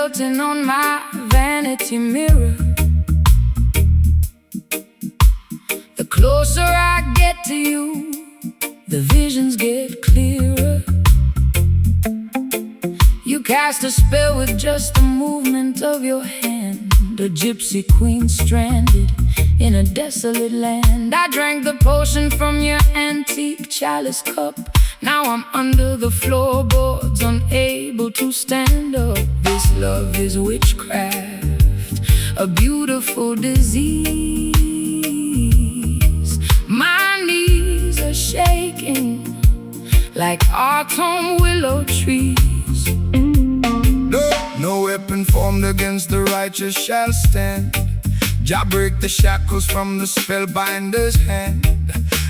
tilting on my vanity mirror. The closer I get to you, the visions get clearer. You cast a spell with just the movement of your hand, a gypsy queen stranded in a desolate land. I drank the potion from your antique chalice cup. Now I'm under the floorboards, unable to stand up. This love is witchcraft, a beautiful disease. My knees are shaking like autumn willow trees. No weapon formed against the righteous shall stand. Jah break the shackles from the spellbinder's hand.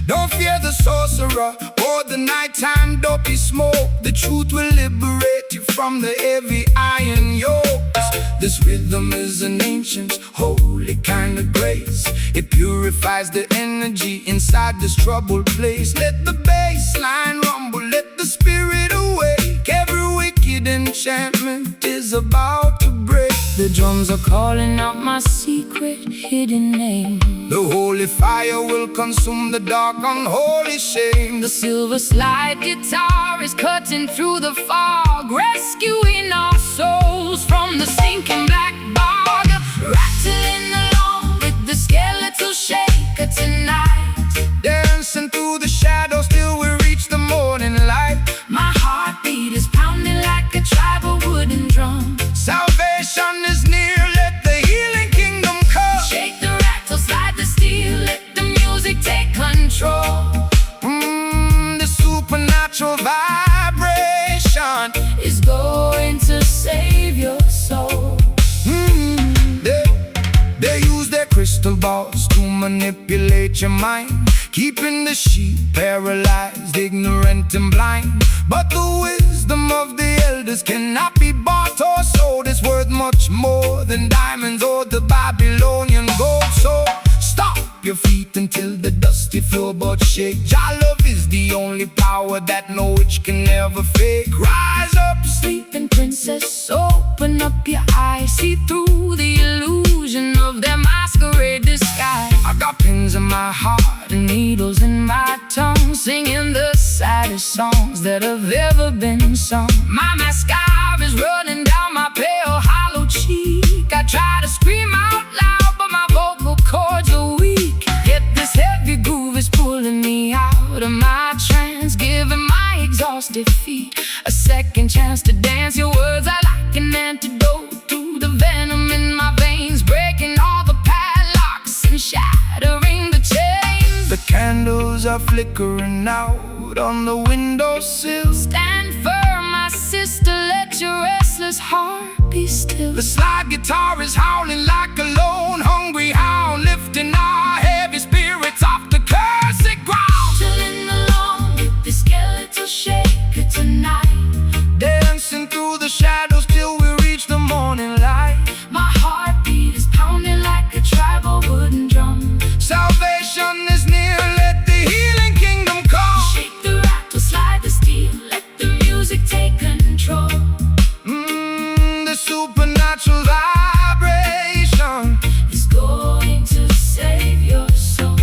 Don't fear the sorcerer or the nighttime dopey smoke. The truth will liberate you from the heavy iron yokes. This rhythm is an ancient, holy kind of grace. It purifies the energy inside this troubled place. Let the bass line rumble, let the spirit awake. Every wicked enchantment is about to break. The drums are calling out my secret hidden name. The holy fire will consume the dark unholy shame. The silver slide guitar is cutting through the fog, rescuing our souls from the sinking black bog. Rattling along with the skeletal shaker tonight, dancing through the shadows till we reach the morning light. My heartbeat is pounding like a tribal wooden drum. Salvation is near, let the healing kingdom come. Shake the rattle, slide the steel, let the music take control. The supernatural vibration is going to save your soul. They use their crystal balls to manipulate your mind, keeping the sheep paralyzed, ignorant and blind. But the wisdom of the elders cannot be bought or sold. It's worth much more than diamonds or the Babylonian gold. So stop your feet until the dusty floorboards shake. Jah love is the only power that no witch can ever fake. Rise up, sleeping princess, open up your eyes. See through the illusion of their masquerade disguise. I got pins in my heart and needles in my tongue, singing the saddest songs that have ever been sung. My mascara is running down my pale hollow cheek. I try to scream out loud, but my vocal cords are weak. Yet this heavy groove is pulling me out of my trance, giving my exhausted feet a second chance to dance. Your words are like an antidote to the venom in my veins, breaking all the padlocks and shattering the chains. The candles are flickering out on the windowsill. Stand firm, my sister, let your restless heart be still. The slide guitar is howling like a lone hungry hound, lifting our heavy spirits off the cursed ground. Chilling along with the skeletal shaker tonight, dancing through the shadows till we reach the morning light. My heartbeat is pounding like a tribal wooden drum. Salvation is near, let the healing kingdom come. Shake the rattle, slide the steel, let the music take control. The supernatural vibration is going to save your soul.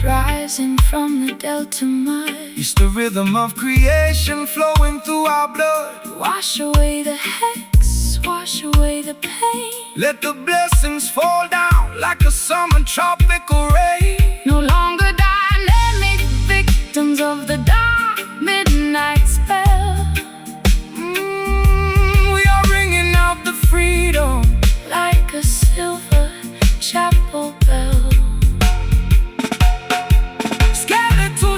Rising from the delta mud, it's the rhythm of creation flowing through our blood. Wash away the hex, wash away the pain. Let the blessings fall down like a summer tropical rain. No longer dynamic victims of the dark midnight spell. We are ringing out the freedom like a silver chapel bell. Skeletal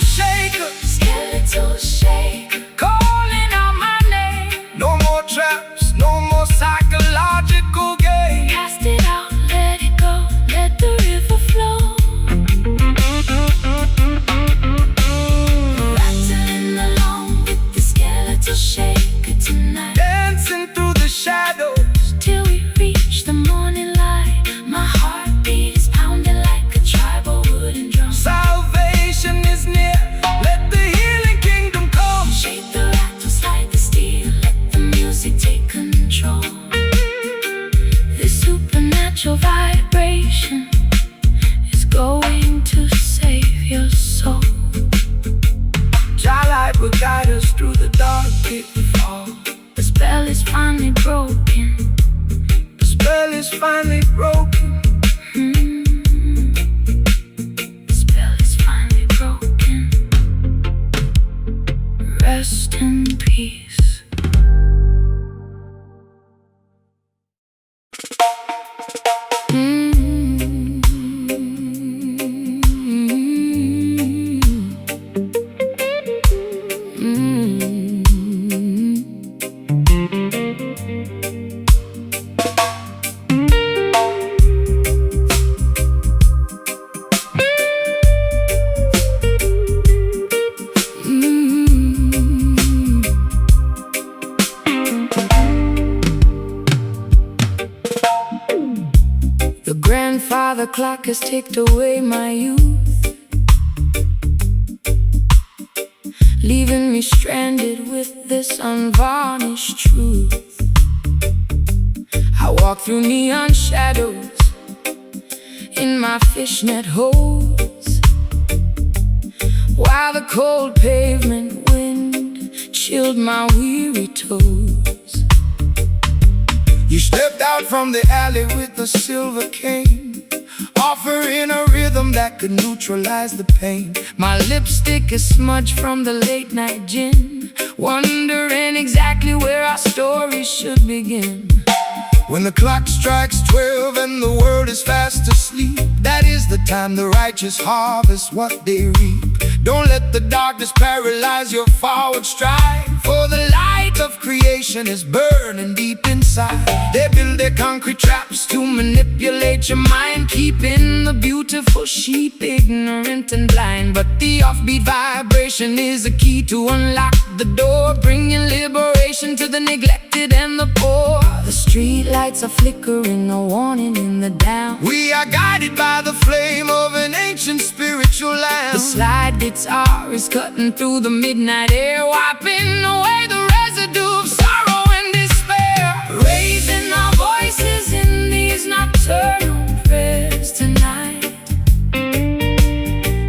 shaker, calling out my name. No more traps, no more psychological games. Cast it out, let it go, let the river flow. finally broken. The spell is finally broken. Rest in peace. The grandfather clock has ticked away my youth, leaving me stranded with this unvarnished truth. I walk through neon shadows in my fishnet hose, while the cold pavement wind chilled my weary toes. You stepped out from the alley with a silver cane, offering a rhythm that could neutralize the pain. My lipstick is smudged from the late night gin, wondering exactly where our story should begin. When the clock strikes 12 and the world is fast asleep, that is the time the righteous harvest what they reap. Don't let the darkness paralyze your forward stride, for the light of creation is burning deep inside. They build their concrete traps to manipulate your mind, keeping the beautiful sheep ignorant and blind. But the offbeat vibration is a key to unlock the door, bringing liberation to the neglected and the poor. The street lights are flickering, a warning in the down. We are guided by the flame of an ancient spiritual lamp. The slide guitar is cutting through the midnight air, wiping away the residue of sorrow and despair. Raising our voices in these nocturnal prayers tonight,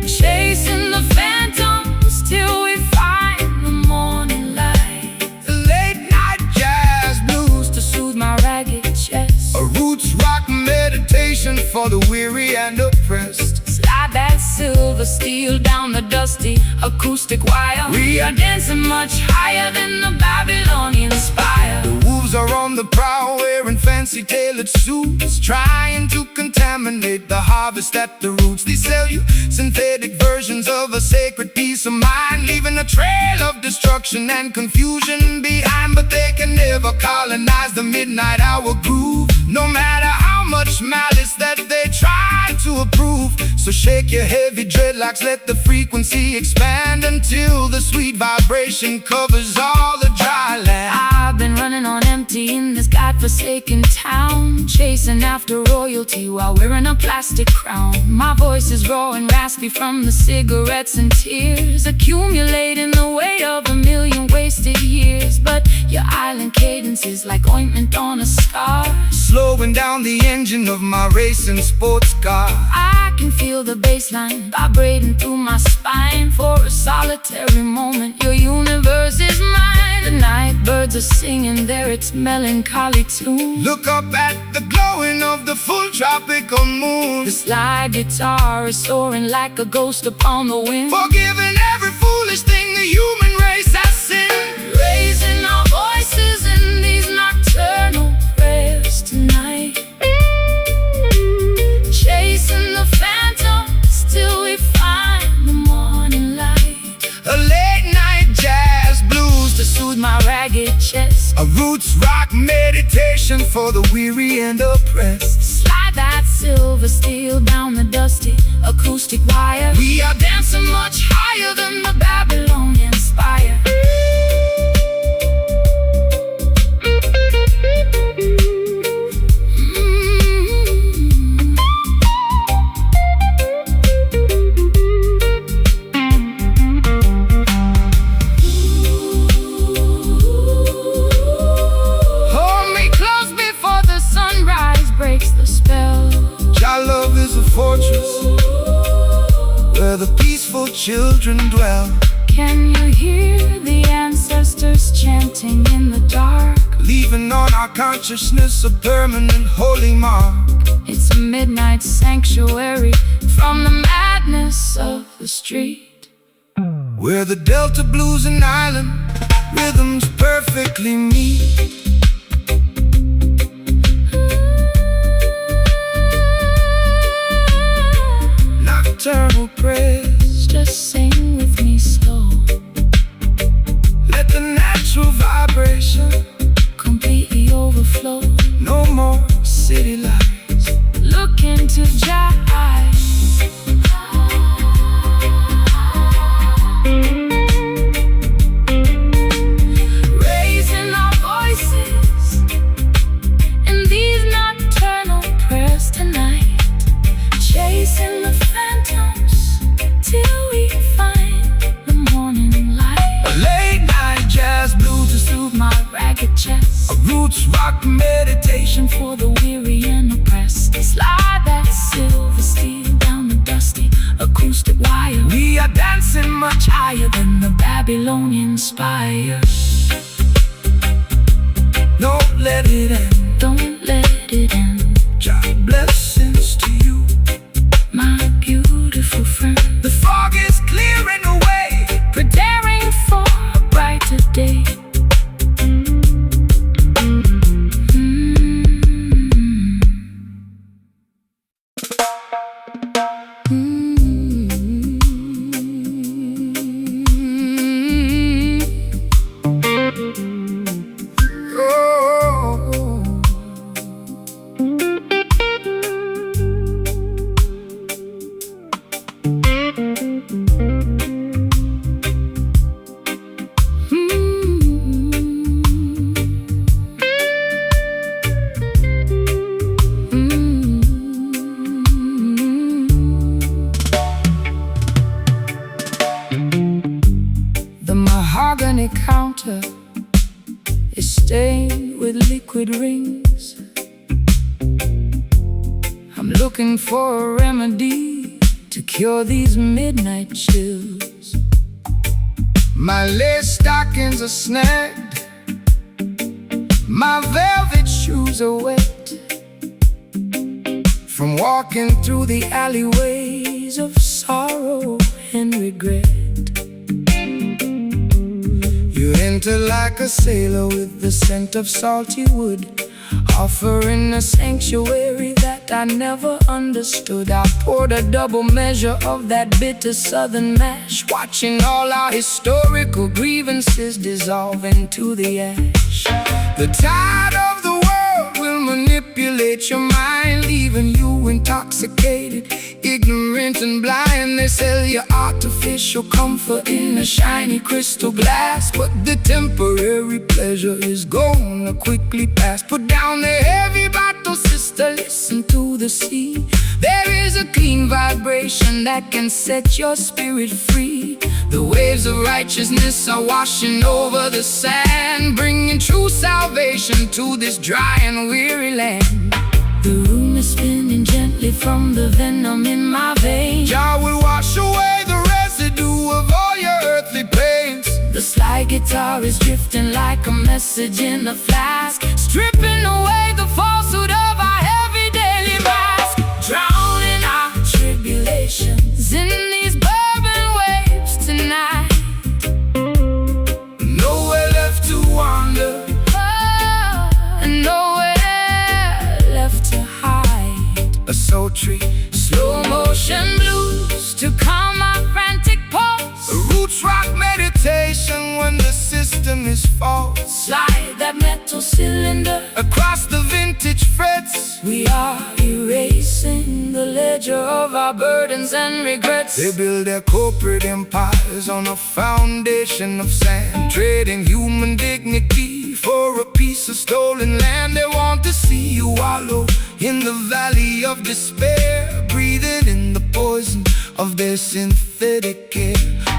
chasing the phantoms till we find the morning light. The late night jazz blues To soothe my ragged chest, a roots rock meditation for the weary and oppressed. slide that silver steel down the dusty acoustic wire. We are dancing much higher than the Babylonian spire. The wolves are on the prowl wearing fancy tailored suits, trying to contaminate the harvest at the roots. They sell you synthetic versions of a sacred peace of mind, leaving a trail of destruction and confusion behind. But they can never colonize the midnight hour groove, no matter how much malice that they try to approve. So shake your heavy dreadlocks, let the frequency expand until the sweet vibration covers all the dry land. I've been running on empty in this godforsaken town, chasing after royalty while wearing a plastic crown. My voice is raw and raspy from the cigarettes and tears, accumulating the weight of a million wasted years. But your island cadence is like ointment on a scar, Slowing down the engine of my racing sports car. I can feel the bassline vibrating through my spine. For a solitary moment, your universe is mine. The night birds are singing their its melancholy tune. Look up at the glowing of the full tropical moon, The slide guitar is soaring like a ghost upon the wind, forgiving every foolish thing the human race has sinned. raising our voices in these nocturnal prayers tonight, chasing the phantoms till we find the morning light. A late night jazz blues To soothe my ragged chest, a roots rock meditation for the weary and oppressed. slide that silver steel down the dusty acoustic wire. We are dancing much higher than the Babylonian spire. Hold me close before the Sunrise breaks the spell. Your love is a fortress where the peaceful children dwell. Can you hear the ancestors chanting in the dark? leaving on our consciousness a permanent holy mark. It's a midnight sanctuary from the madness of the street, where the Delta blues and island rhythms perfectly meet. Nocturnal prayers, just sing with me slow. Let the natural vibration completely overflow. No more city lights. Look into Jah eyes. Raising our voices in these nocturnal prayers tonight, chasing the phantoms till we find the morning light. A late night jazz blue to soothe my ragged chest, a roots rock meditation for the weary and oppressed. Slide that silver steel down the dusty acoustic wire. We are dancing much higher than the Babylonian spire. Don't let it end. Don't let it end. Jah blessings to you, my beautiful friend. The fog is clearing away, preparing for a brighter day. Mahogany counter is stained with liquid rings. I'm looking for a remedy to cure these midnight chills. My lace stockings are snagged, my velvet shoes are wet, from walking through the alleyways of sorrow and regret. You enter like a sailor with the scent of salty wood, offering a sanctuary that I never understood. I poured a double measure of that bitter southern mash, watching all our historical grievances dissolve into the ash. The tide of the world will manipulate your mind, leaving you intoxicated, ignorant and blind. They sell you artificial comfort in a shiny crystal glass, but the temporary pleasure is gonna quickly pass. Put down the heavy bottle, sister, listen to the sea. There is a clean vibration that can set your spirit free. The waves of righteousness are washing over the sand, bringing true salvation to this dry and weary land. The room is spinning gently from the venom in my veins. Jah will wash away the residue of all your earthly pains. The slide guitar is drifting like a message in a flask, stripping away the falsehood of our heavy daily mask, drowning our tribulations in these bourbon waves tonight. Nowhere left to wander, and nowhere left to hide. A sultry, slow motion blues to calm my frantic pulse, a roots rock meditation when the system is false. Slide that metal cylinder across the vintage frets. We are erasing the ledger of our burdens and regrets. They build their corporate empires on a foundation of sand, trading human dignity for a piece of stolen land. They want to see you wallow in the valley of despair, breathing in the poison of their synthetic air.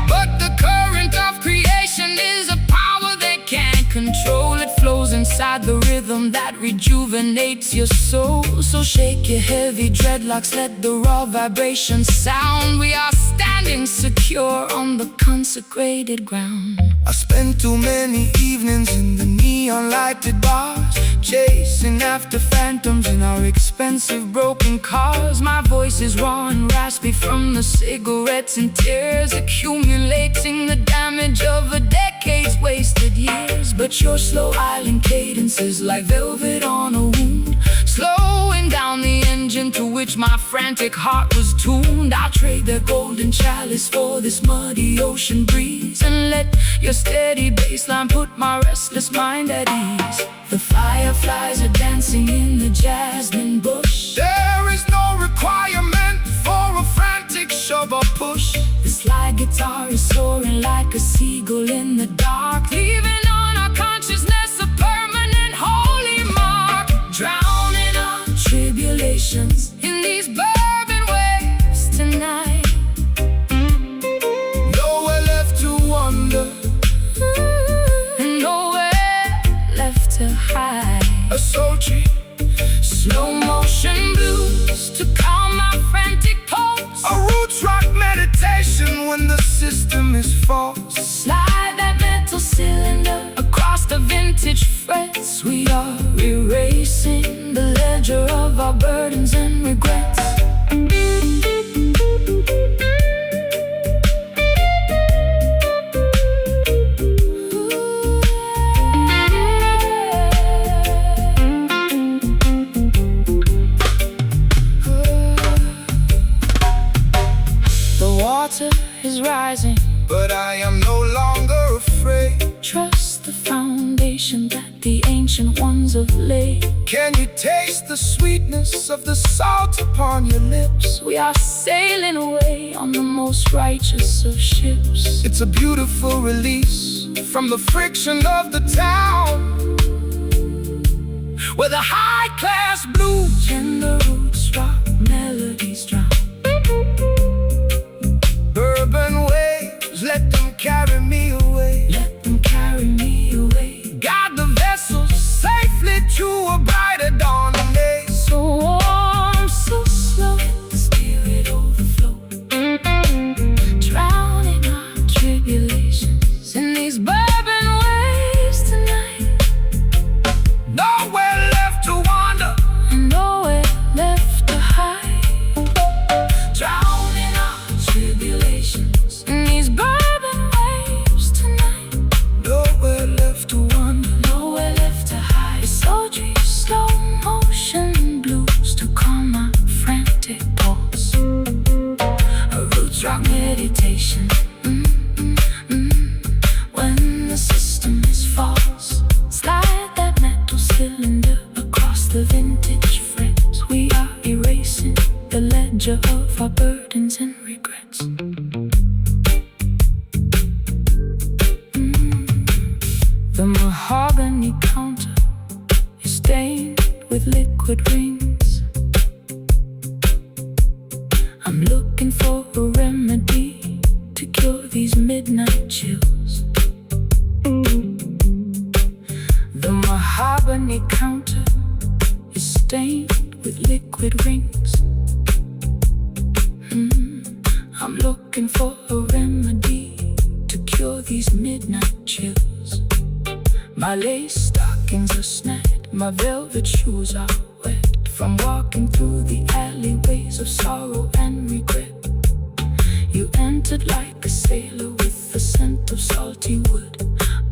But the current of creation is a power they can't control. It flows inside the rhythm that rejuvenates your soul. So shake your heavy dreadlocks, let the raw vibrations sound. We are standing standing secure on the consecrated ground. I spent too many evenings in the neon lighted bars, chasing after phantoms in our expensive broken cars. My voice is raw and raspy from the cigarettes and tears, accumulating the damage of a decade's wasted years. But your slow island cadence is like velvet on a wound, slowing down the engine to which my frantic heart was tuned. I'll trade the golden chalice for this muddy ocean breeze, and let your steady bassline put my restless mind at ease. The fireflies are dancing in the jasmine bush. There is no requirement for a frantic shove or push. The slide guitar is soaring like a seagull in the dark, leaving on our consciousness a permanent holy mark. Drowning our tribulations in these bourbon waves tonight. Nowhere left to wander, and nowhere left to hide. a sultry Slow motion blues to calm my frantic pulse. a roots rock meditation when the system is false. Slide that metal cylinder across the vintage frets. We are erasing the ledger of our burdens and regrets. The water is rising, But I am no longer afraid. trust the foundation that the ancient ones have laid. Can you taste the sweetness of the salt upon your lips? We are sailing away on the most righteous of ships. It's a beautiful release from the friction of the town, where the high-class blues And the roots rock melodies drown. bourbon waves, let them carry me away. Let them carry me away. Guide the vessels safely to a brighter dawn day. So warm, so slow, the spirit overflow. Drowning our tribulations in these bourbon waves tonight. Nowhere left to wander, And nowhere left to hide. Drowning our tribulations in these bourbon waves tonight. nowhere left to wander. Nowhere left to hide. Sultry slow motion blues to calm my frantic pulse. A roots rock meditation. When the system is false, slide that metal cylinder across the vintage frets. We are erasing the ledger of our burdens and regrets. The mahogany counter is stained with liquid rings. I'm looking for a remedy to cure these midnight chills. The mahogany counter is stained with liquid rings. I'm looking for a remedy to cure these midnight chills. My lace stockings are snagged, my velvet shoes are wet from walking through the alleyways of sorrow and regret. You entered like a sailor with the scent of salty wood,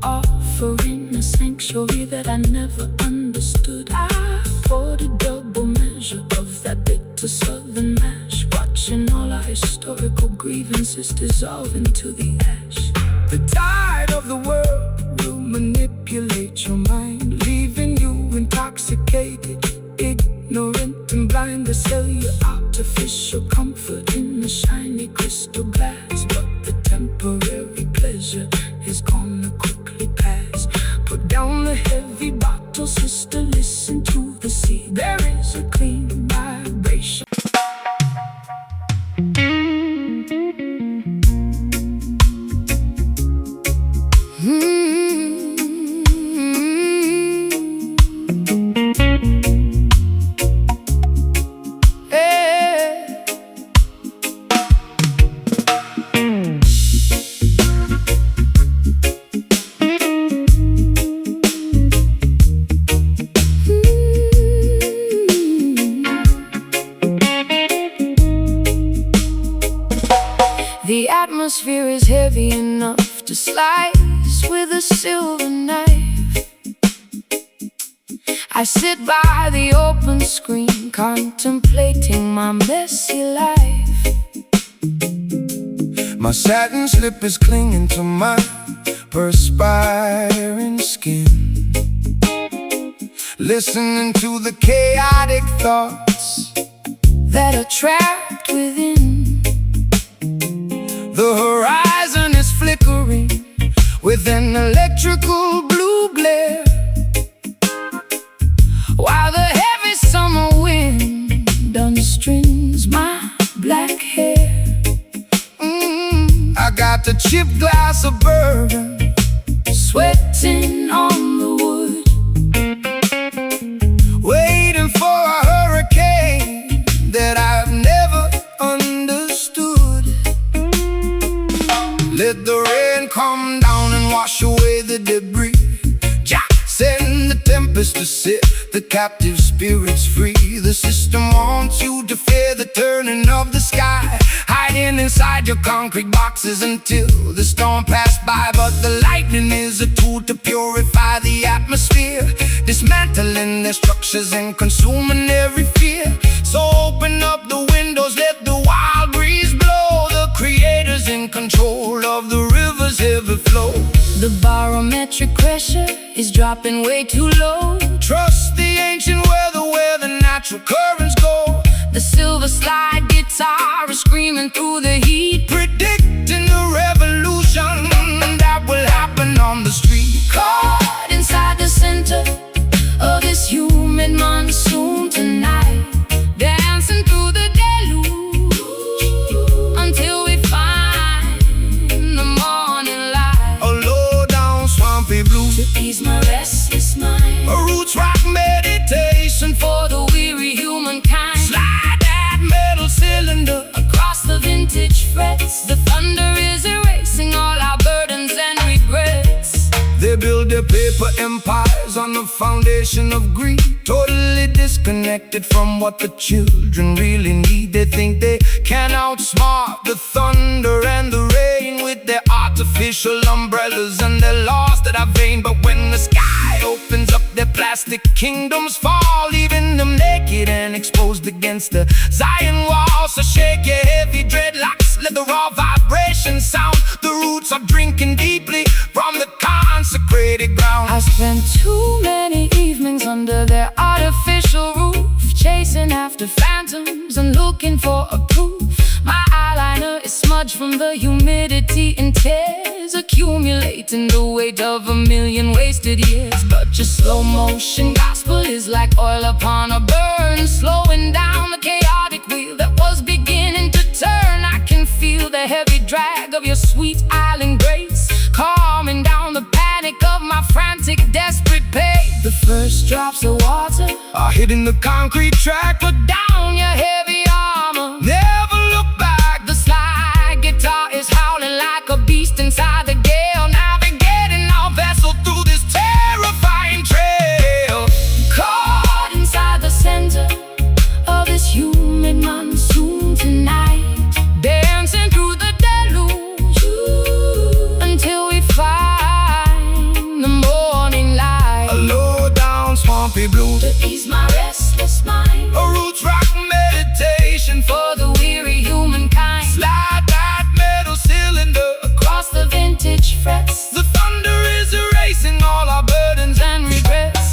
offering a sanctuary that I never understood. I poured a double measure of that bitter southern mash, watching all our historical grievances dissolve into the ash. The tide of the world will manipulate your mind, leaving you intoxicated, ignorant and blind. To sell you artificial comfort in the shiny crystal glass, but the temporary pleasure is gonna quickly pass. Put down the heavy bottle, sister, listen to the sea. There is a clean vibration. The atmosphere is heavy enough to slice with a silver knife. I sit by the open screen, contemplating my messy life. My satin slip is clinging to my perspiring skin, listening to the chaotic thoughts that are trapped within. The horizon is flickering with an electrical blue glare, while the heavy summer wind unstrings my black hair. I got the chipped glass of bourbon, sweating on the wood, waiting for a hurricane that I've never understood. Let the rain come down and wash away the debris. Jah send the tempest to set the captive spirits free. The system wants you to fear the turning of the sky, hiding inside your concrete boxes until the storm passed by. But the lightning is a tool to purify the atmosphere, dismantling their structures and consuming every fear. So open up the windows, let the wild breeze blow. The creator's in control of the river's heavy flow. The barometric pressure is dropping way too low. Trust the ancient weather where the natural currents go. The silver slide guitar is screaming through the heat, predicting the revolution that will happen on the street. Caught inside the center of this humid monsoon tonight, dancing through the deluge until we find the morning light. A low down swampy blue to ease my restless mind, a roots rock meditation for the weary humankind. Slide that metal cylinder across the vintage frets. The thunder is erasing all our burdens and regrets. They build their paper empires on the foundation of greed, totally disconnected from what the children really need. They think they can outsmart the thunder and the rain with their artificial umbrellas and their laws that are vain. But when the sky opens up, their plastic kingdoms fall, leaving them naked and exposed against the Zion wall. So shake your heavy dreadlocks, let the raw vibration sound. The roots are drinking deeply from the consecrated ground. I spent too many evenings under their artificial roof, chasing after phantoms and looking for a proof. My eyeliner is smudged from the humidity and tears, accumulating the weight of 1,000,000 wasted years. But your slow motion gospel is like oil upon a burn, slowing down the chaotic wheel that was beginning to turn. I can feel the heavy drag of your sweet island grace, calming down the panic of my frantic, desperate pace. The first drops of water are hitting the concrete track. put down your heavy armor, Never look back. the slide guitar is howling like a beast inside the gale, navigating our vessel through this terrifying trail. Caught inside the center of this humid monsoon tonight, dancing through the deluge until we find the morning light. A low down swampy blue To ease my restless mind, a roots rock meditation for for the weary humankind. slide that metal cylinder. Across the vintage frets, The thunder is erasing all our burdens and regrets.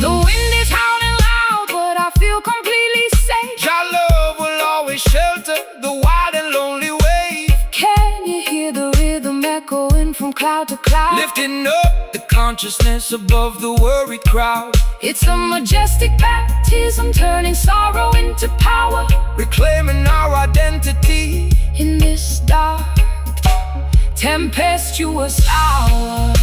the wind is howling loud, but I feel completely safe. Your love will always shelter the wild and lonely wave, Can you hear the rhythm echoing from cloud to cloud? lifting up the consciousness above the worried crowd, It's a majestic baptism, turning sorrow into power. reclaiming our identity. In this dark, tempestuous hour,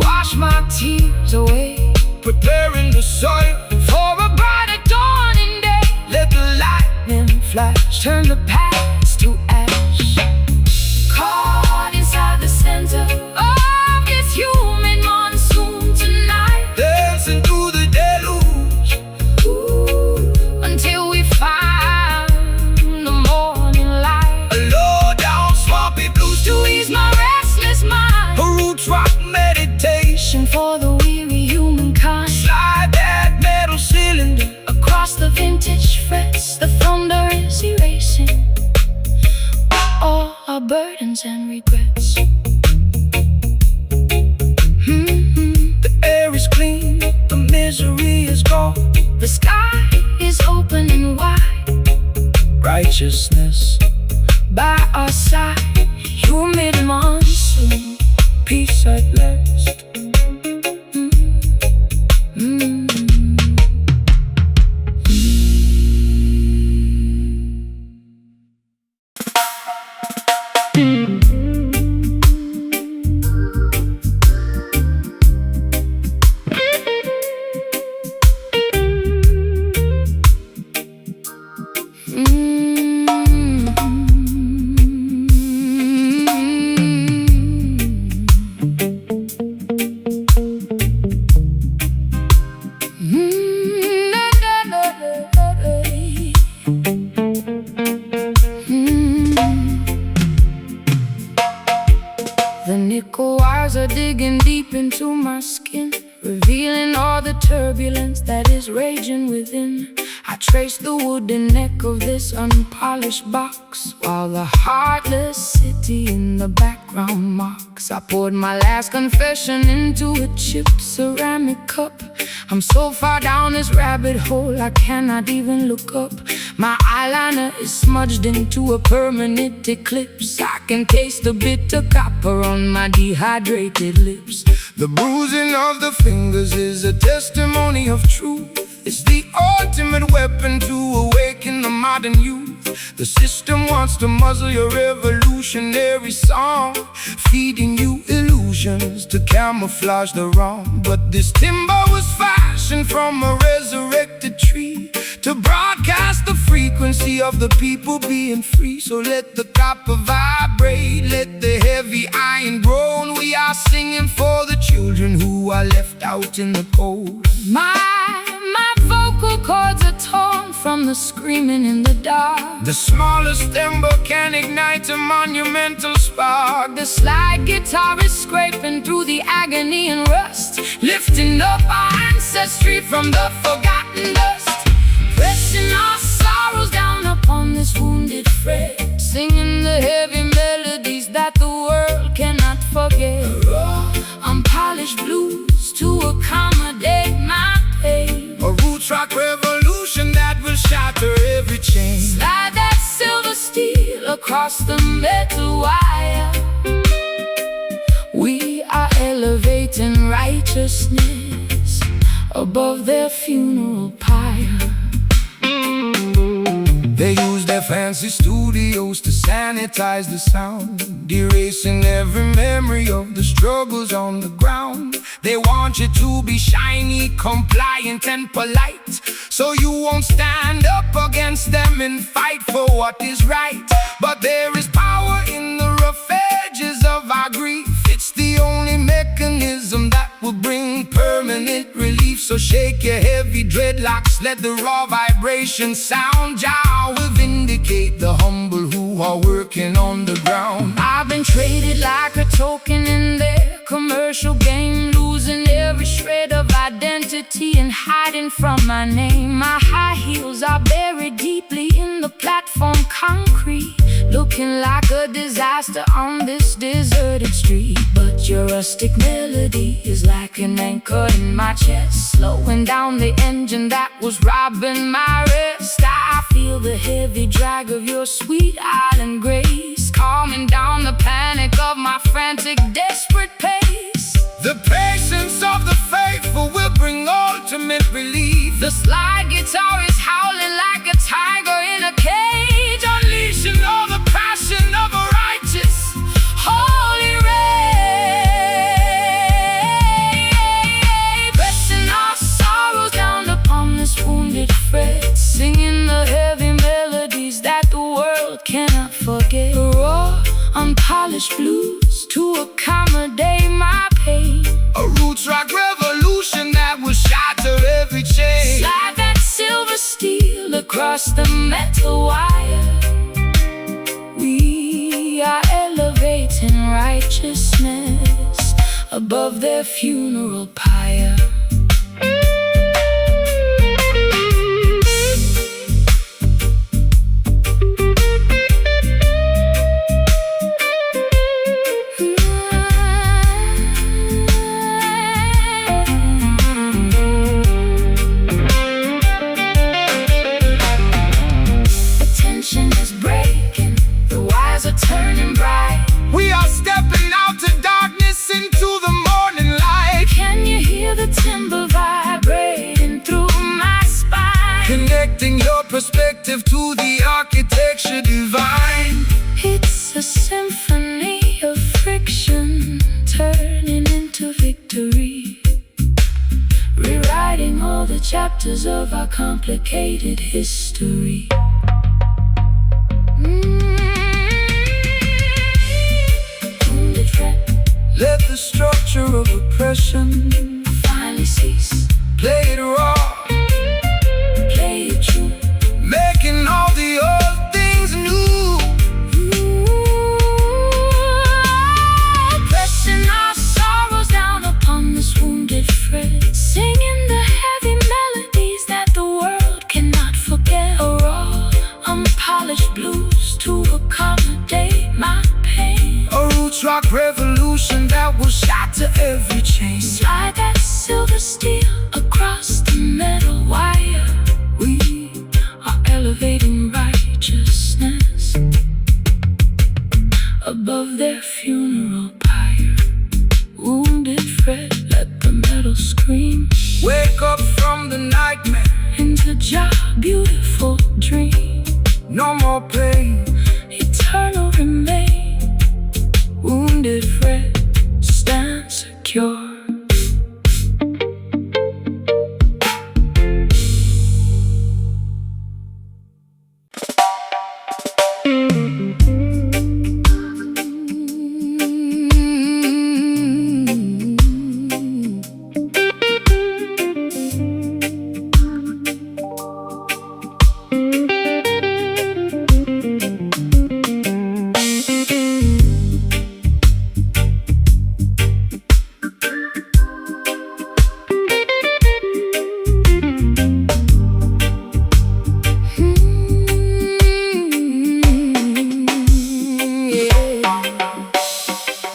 wash my tears away, Preparing the soil for a brighter flash, turn the past to ash. Caught inside the center of this human monsoon tonight, dancing through the deluge. Ooh, until we find the morning light. A low down swampy blues To ease my restless mind, a roots rock meditation. for the weary humankind. Slide that metal cylinder Across the vintage frets, the thunder is erasing all our burdens and regrets. The air is clean, the misery is gone. The sky is open and wide, Righteousness, by our side, humid monsoon, peace at last. The nickel wires are digging deep into my skin, revealing all the turbulence that is raging within. I trace the wooden neck of this unpolished box, while the heartless city in the background mocks. I poured my last confession into a chipped ceramic cup. I'm so far down this rabbit hole I cannot even look up. My eyeliner is smudged into a permanent eclipse. I can taste the bitter copper on my dehydrated lips. The bruising of the fingers is a testimony of truth. It's the ultimate weapon to awaken the modern youth. The system wants to muzzle your revolutionary song, feeding you illusions to camouflage the wrong. But this timber was fashioned from a resurrected tree to broadcast the frequency of the people being free. So let the copper vibrate, let the heavy iron groan. We are singing for the children who are left out in the cold. My vocal cords are torn from the screaming in the dark. The smallest ember can ignite a monumental spark. The slide guitar is scraping through the agony and rust, lifting up our ancestry from the forgotten dust, pressing our sorrows down upon this wounded fret, singing the heavy melodies that the world cannot forget. Raw, unpolished blues to accommodate my pain. A roots rock revolution that will shatter every chain. Slide that silver steel across the metal wire. We are elevating righteousness above their funeral pyre. They use their fancy studios to sanitize the sound, erasing every memory of the struggles on the ground. They want you to be shiny, compliant and polite, so you won't stand up against them and fight for what is right. But there is power in the rough edges of our grief. It's the only mechanism that will bring permanent relief. So shake your heavy dreadlocks, let the raw vibration sound. Jah will vindicate the humble who are working on the ground. I've been traded like a token in their commercial game, losing every shred of identity and hiding from my name. My high heels are buried deeply in the platform concrete, looking like a disaster on this deserted street. But your rustic melody is like an anchor in my chest, slowing down the engine that was robbing my rest. I feel the heavy drag of your sweet island grace, calming down the panic of my frantic, desperate pace. The patience of the faithful will bring ultimate relief. The slide guitar is howling like a tiger in a cage, unleashing all the passion of a righteous, holy rage, pressing our sorrows down upon this wounded fret, singing the heavy melodies that unpolished blues to accommodate my pain. A roots rock revolution that will shatter every chain. Slide that silver steel across the metal wire. We are elevating righteousness above their funeral pyre. Turning bright. We are stepping out to darkness into the morning light. Can you hear the timber vibrating through my spine? Connecting your perspective to the architecture divine. It's a symphony of friction turning into victory, rewriting all the chapters of our complicated history. Let the structure of oppression finally cease. Play it raw, play it true, making all the old things new. Pressing our sorrows down upon this wounded fret, singing the heavy melodies that the world cannot forget. A raw, unpolished blues to accommodate my pain. A roots rock revolution that will shatter every chain. Slide that silver steel across the metal wire. We are elevating righteousness above their funeral pyre. Wounded fret, let the metal scream. Wake up from the nightmare into Jah beautiful dream. No more pain, eternal remain. Wounded fret, stand secure.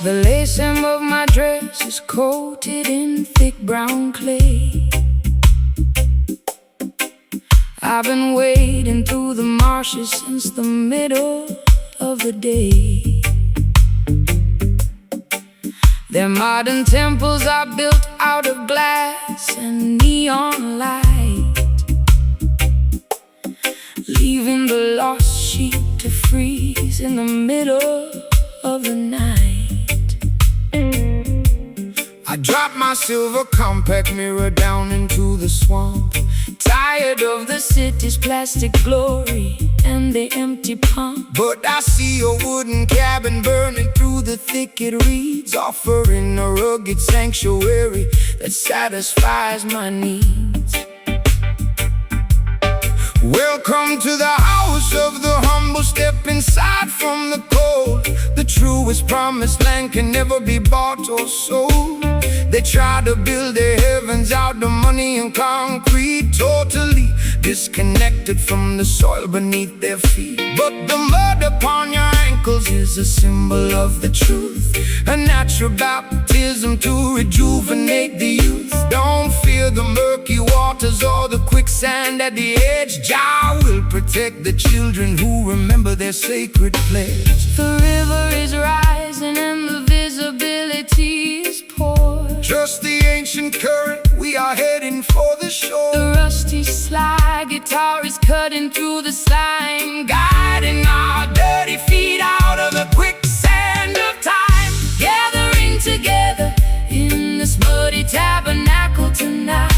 The lace hem of my dress is coated in thick brown clay. I've been wading through the marshes since the middle of the day. Their modern temples are built out of glass and neon light, leaving the lost sheep to freeze in the middle of the night. I dropped my silver compact mirror down into the swamp. Tired of the city's plastic glory and the empty pump. But I see a wooden cabin burning through the thicket reeds, offering a rugged sanctuary that satisfies my needs. Welcome to the house of the humble. Step inside from the cold. The truest promised land can never be bought or sold. They try to build their heavens out of money and concrete, totally disconnected from the soil beneath their feet. But the mud upon your ankles is a symbol of the truth, a natural baptism to rejuvenate the youth. Don't fear the murky waters or the quicksand at the edge. Jah will protect the children who remember their sacred pledge. The river is rising and the visibility is poor. Trust the ancient current, we are heading for the shore. The rusty slide guitar is cutting through the slime, guiding our dirty feet out of the quicksand of time. Gathering together in this muddy tabernacle tonight,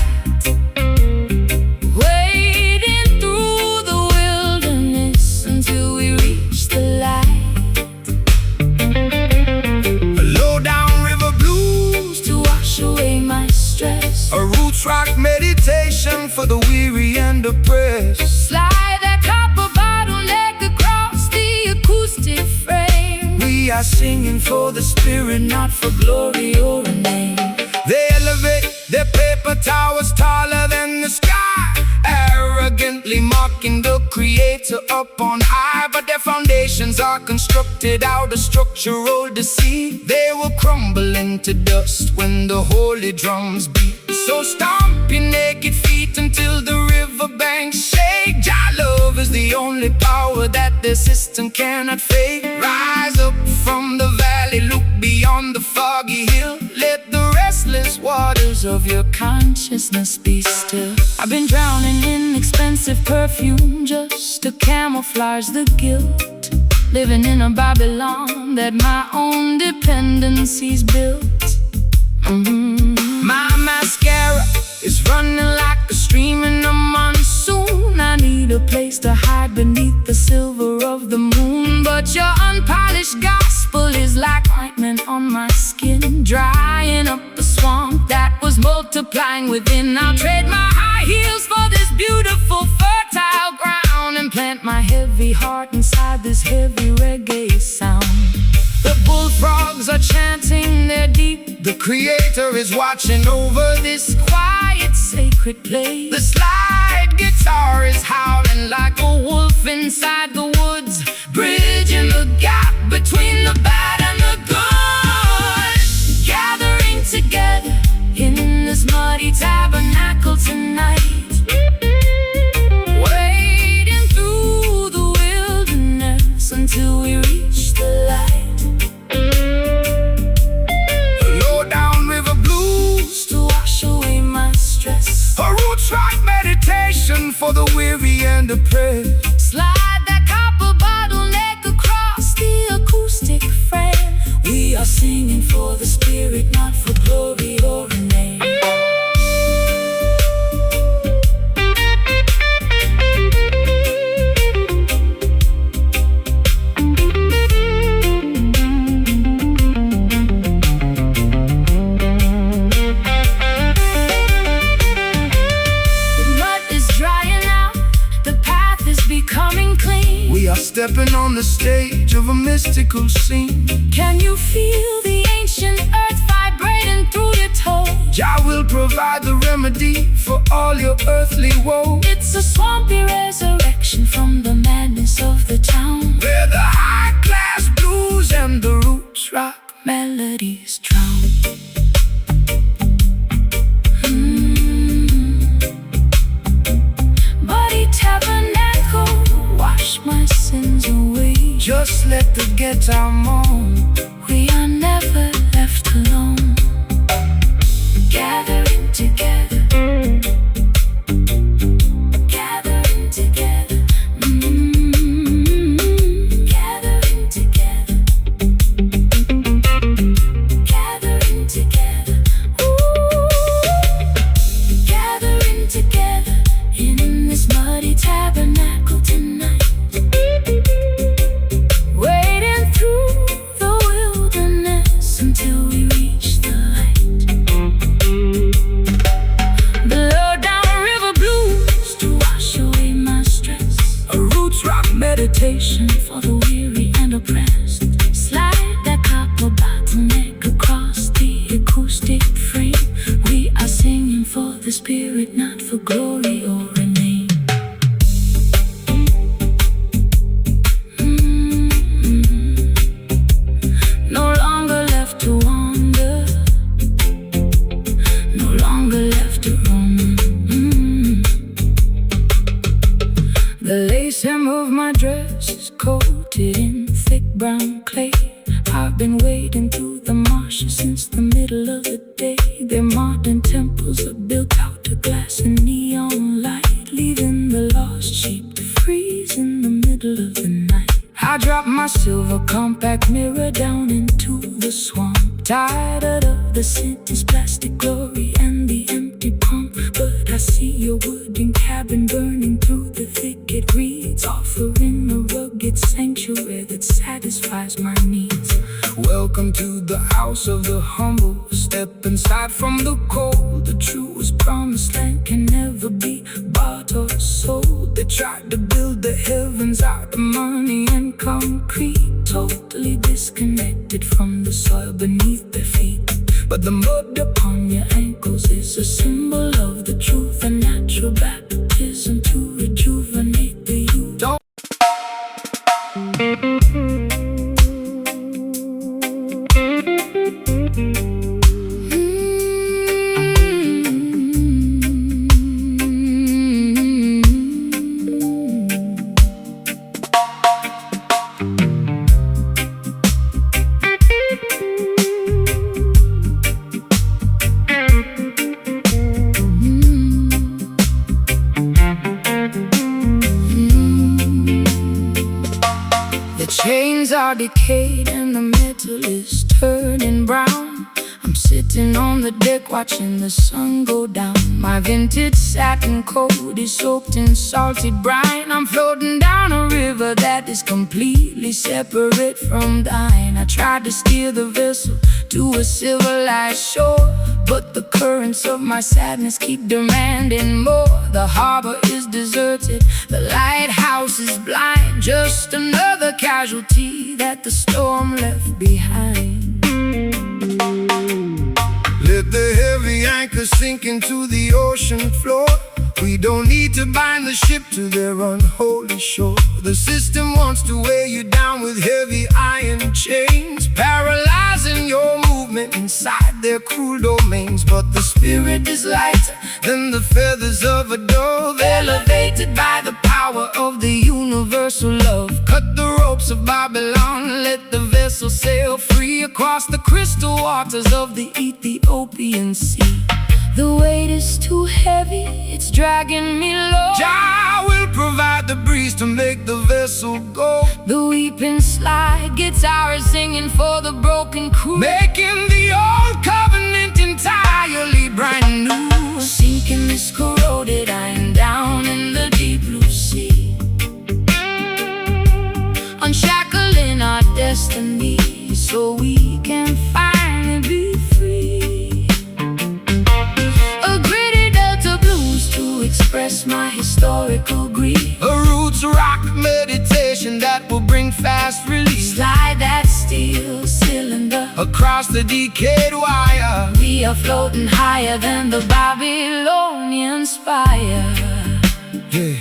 wading through the wilderness until we reach the light. singing for the spirit, not for glory or a name. They elevate their paper towers taller than the sky, arrogantly mocking the creator up on high. But their foundations are constructed out of structural deceit. They will crumble into dust when the holy drums beat. So stomp your naked feet until the riverbanks shake. Jah love is the only power that the system cannot fake. Rise up from the valley, look beyond the foggy hill. Let the restless waters of your consciousness be still. I've been drowning in expensive perfume just to camouflage the guilt, living in a Babylon that my own dependencies built. My mascara is running like a stream in a monsoon. I need a place to hide beneath the silver of the moon. But your unpolished gospel is like ointment on my skin, drying up the swamp that was multiplying within. I'll trade my high heels for this beautiful fertile ground and plant my heavy heart inside this heavy reggae sound. The bullfrogs are chanting their deep. The creator is watching over this Quiet, sacred place. The slide guitar is howling like a wolf inside the woods, bridging the gap between the bad and the good. Gathering together in this muddy tabernacle tonight, wading through the wilderness until we reach the light. Low down river blues to wash away my stress. A roots rock meditation for the weary and oppressed. Slide that copper bottleneck across the acoustic frame. We are singing for the spirit, not for glory or a name. We are stepping on the stage of a mystical scene. Can you feel the ancient earth vibrating through your toes? Jah will provide the remedy for all your earthly woe. It's a swampy resurrection from the madness of the town, where the high-class blues and the roots rock melodies drown. Muddy tabernacle, wash my sins away. Just let the guitar moan. We are never left alone. Gathering together, gathering together, gathering together, gathering together, gathering together in this muddy tabernacle tonight. Wading through the wilderness until we reach the light. Blow down river blues to wash away my stress. A roots rock Meditation for the weary and oppressed. Slide that copper bottleneck across the acoustic frame. We are singing for the spirit, not for glory or a name. No longer left to wander, no longer left to roam. The lace hem of my dress is coated in thick brown clay. I've been wading through the marshes since the middle of the day. Their modern temples are built out of glass and neon light, leaving the lost sheep to freeze in the middle of the night. I drop my silver compact mirror down into the swamp, tired of the sentence, plastic glory and the empty pump. But I see your wooden cabin burning through the thicket reeds, offering a rugged sanctuary that satisfies my needs. Welcome to the house of the humble. Step inside from the cold. The truest promised land can never be bought or sold. They tried to build the heavens out of money and concrete, totally disconnected from the soil beneath their feet. But the mud upon your ankles is a symbol of the truth, a natural baptism to rejuvenate the youth. Chains are decayed and the metal is turning brown. I'm sitting on the deck watching the sun go down. My vintage satin coat is soaked in salty brine. I'm floating down a river that is completely separate from thine. I tried to steer the vessel to a civilized shore, but the currents of my sadness keep demanding more. The harbor is deserted, the lighthouse is blind, just another casualty that the storm left behind. Let the heavy anchor sink into the ocean floor. We don't need to bind the ship to their unholy shore. The system wants to weigh you down with heavy iron chains, paralyzing your movement inside their cruel domains. But the spirit is lighter than the feathers of a dove, elevated by the power of the universal love. Cut the ropes of Babylon, let the vessel sail free across the crystal waters of the Ethiopian Sea. The weight is too heavy, it's dragging me low. Jah will provide the breeze to make the vessel go. The weeping slide guitar is singing for the broken crew, making the old covenant entirely brand new. Sinking this corroded iron down in the deep blue sea, unshackling our destiny so we can finally be free. A gritty delta blues to express my historical grief. A roots rock meditation that will bring fast relief. Slide that steel cylinder across the decayed wire. We are floating higher than the Babylonian spire. Yeah.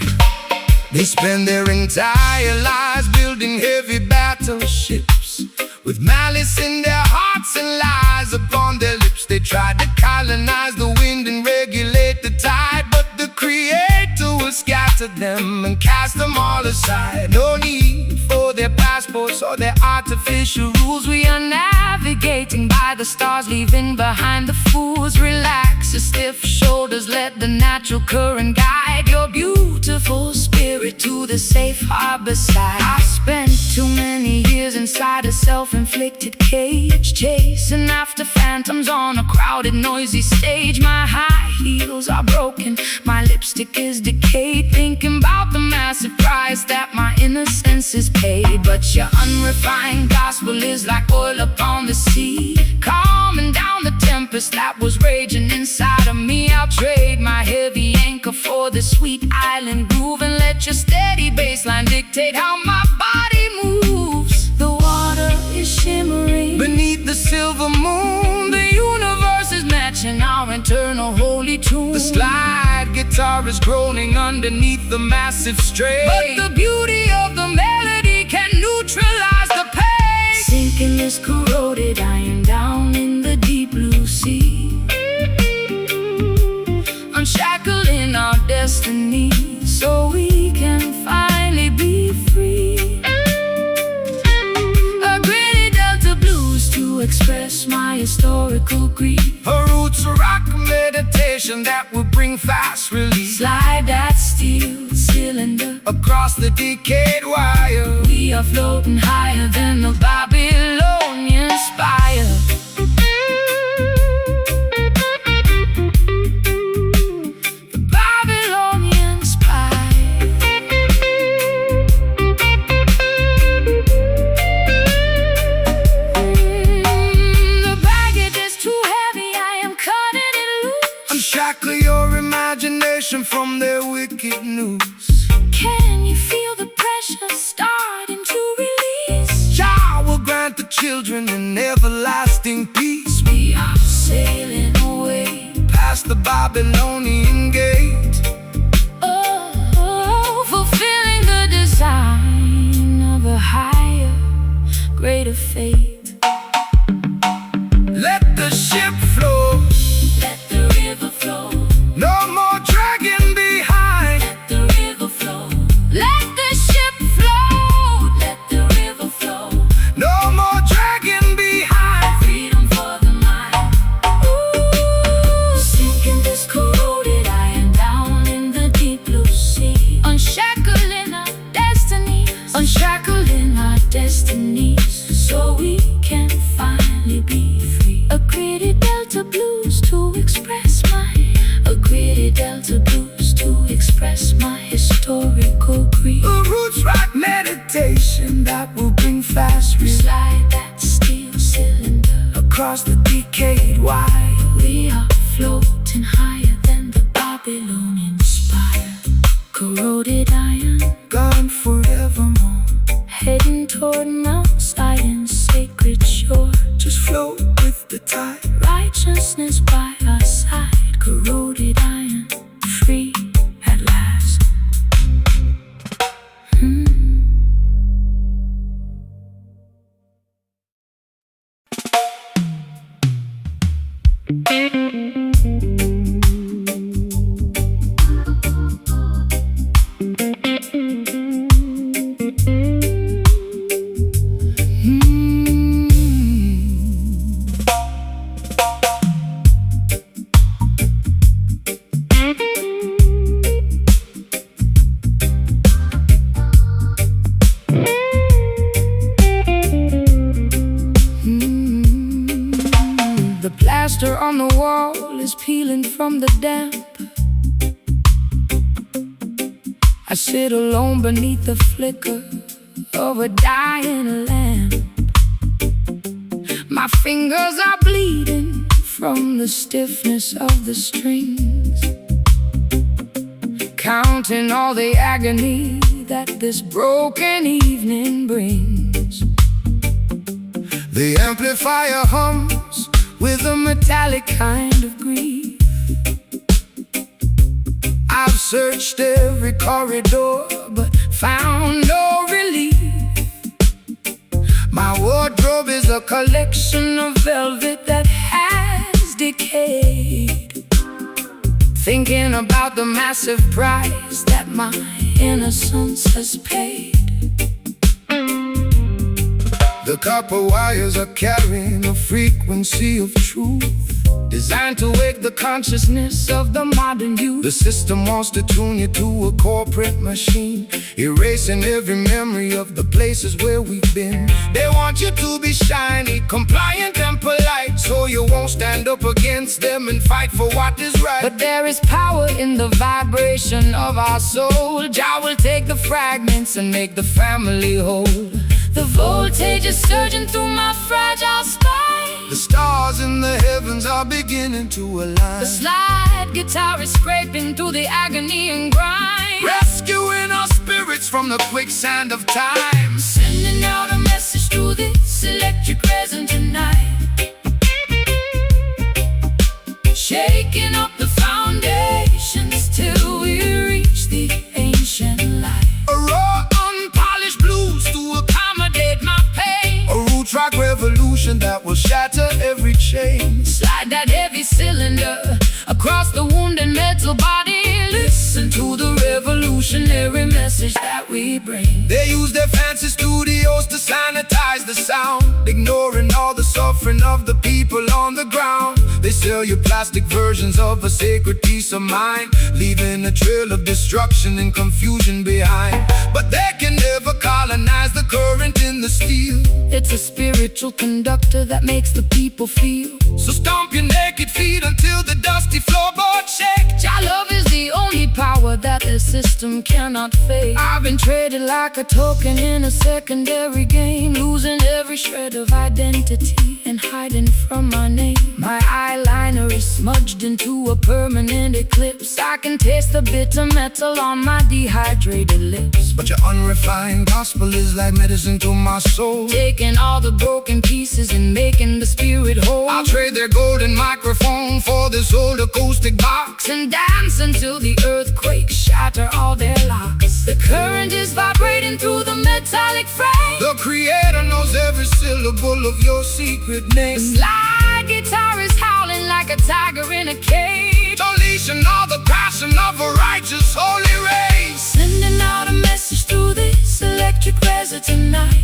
They spend their entire lives building heavy battleships, with malice in their hearts and lies upon their lips. They tried to colonize the wind and regulate the tide, but the Creator will scatter them and cast them all aside. No need for their passports or their artificial rules. We are navigating by the stars, leaving behind the fools. Relax your stiff shoulders, let the natural current guide your beautiful spirit to the safe harbor side. I've spent too many years inside a self-inflicted cage, chasing after phantoms on a crowded, noisy stage. My high heels are broken, my lipstick is decayed, thinking about the massive price that my innocence is paid. But your unrefined gospel is like oil upon the sea, calming down the tempest that was raging inside of me. I'll trade my heavy anchor for the sweet island groove, and let your steady bassline dictate how my body moves. The water is shimmering beneath the silver moon. The universe is matching our internal holy tune. The slide guitar is groaning underneath the massive strain, but the beauty of the melody can neutralize the pain. Sinking this corroded iron down in the deep blue sea, unshackling our destiny so we can finally be free. A gritty delta blues to express my historical grief. A roots rock meditation that will bring fast relief. Slide that steel cylinder across the decayed wire. We are floating higher than the Babylonian spire. Shackle your imagination from their wicked news. Can you feel the pressure starting to release? Jah greater faith. Let the ship flow. Let the river flow. No more dragging behind. Let the river flow. Let the ship flow. Let the river flow. No more dragging behind. Freedom for the mind. Ooh, sinking this corroded iron down in the deep blue sea. Unshackling our destinies. Unshackling our destinies. So we can finally be free. A gritty delta blues to express my. A gritty delta blues to express my historical grief. A roots rock meditation that will bring fast relief. Slide that steel cylinder Across the decade wide. We are floating higher than the Babylonian spire. Corroded iron, Gone forevermore. heading toward Mount Zion's sacred shore. Just float with the tide. Righteousness by our side. Corroded iron, free at last. The plaster on the wall is peeling from the damp. I sit alone beneath the flicker of a dying lamp. My fingers are bleeding from the stiffness of the strings, counting all the agony that this broken evening brings. The amplifier hums With a metallic kind of grief. I've searched every corridor but found no relief. My wardrobe is a collection of velvet that has decayed. Thinking about the massive price that my innocence has paid. The copper wires are carrying a frequency of truth, designed to wake the consciousness of the modern youth. The system wants to tune you to a corporate machine, erasing every memory of the places where we've been. They want you to be shiny, compliant and polite, so you won't stand up against them and fight for what is right. But there is power in the vibration of our soul. Jah will take the fragments and make the family whole. The voltage is surging through my fragile spine. The stars in the heavens are beginning to align. The slide guitar is scraping through the agony and grind, rescuing our spirits from the quicksand of time. Sending out a message through this electric resin tonight, shaking up the foundations till we reach the ancient light. A raw, unpolished blues to accommodate my pain. A root rock revolution that will shatter every chain. Slide that heavy cylinder across the wounded metal body. Listen to the revolutionary message that we bring. They use their fancy studios to sanitize the sound, ignoring all the suffering of the people on the ground. They sell you plastic versions of a sacred peace of mind, leaving a trail of destruction and confusion behind. But they can never colonize the current in the steel. It's a spiritual conductor that makes the people feel. So stomp your naked feet until the dusty floorboard shake. Jah love is the only power that the system cannot fake. I've been traded like a token in a secondary game, losing every shred of identity and hiding from my name. My eyeliner is smudged into a permanent eclipse. I can taste the bitter metal on my dehydrated lips. But your unrefined gospel is like medicine to my soul, taking all the broken pieces and making the spirit whole. I'll trade their golden microphone for this old acoustic box, and dance until the earthquakes shatter all their locks. The current is vibrating shaking through the metallic frame. The creator knows every syllable of your secret name. The slide guitar is howling like a tiger in a cage, Unleashing all the passion of a righteous holy race. sending out a message through this electric resonant night,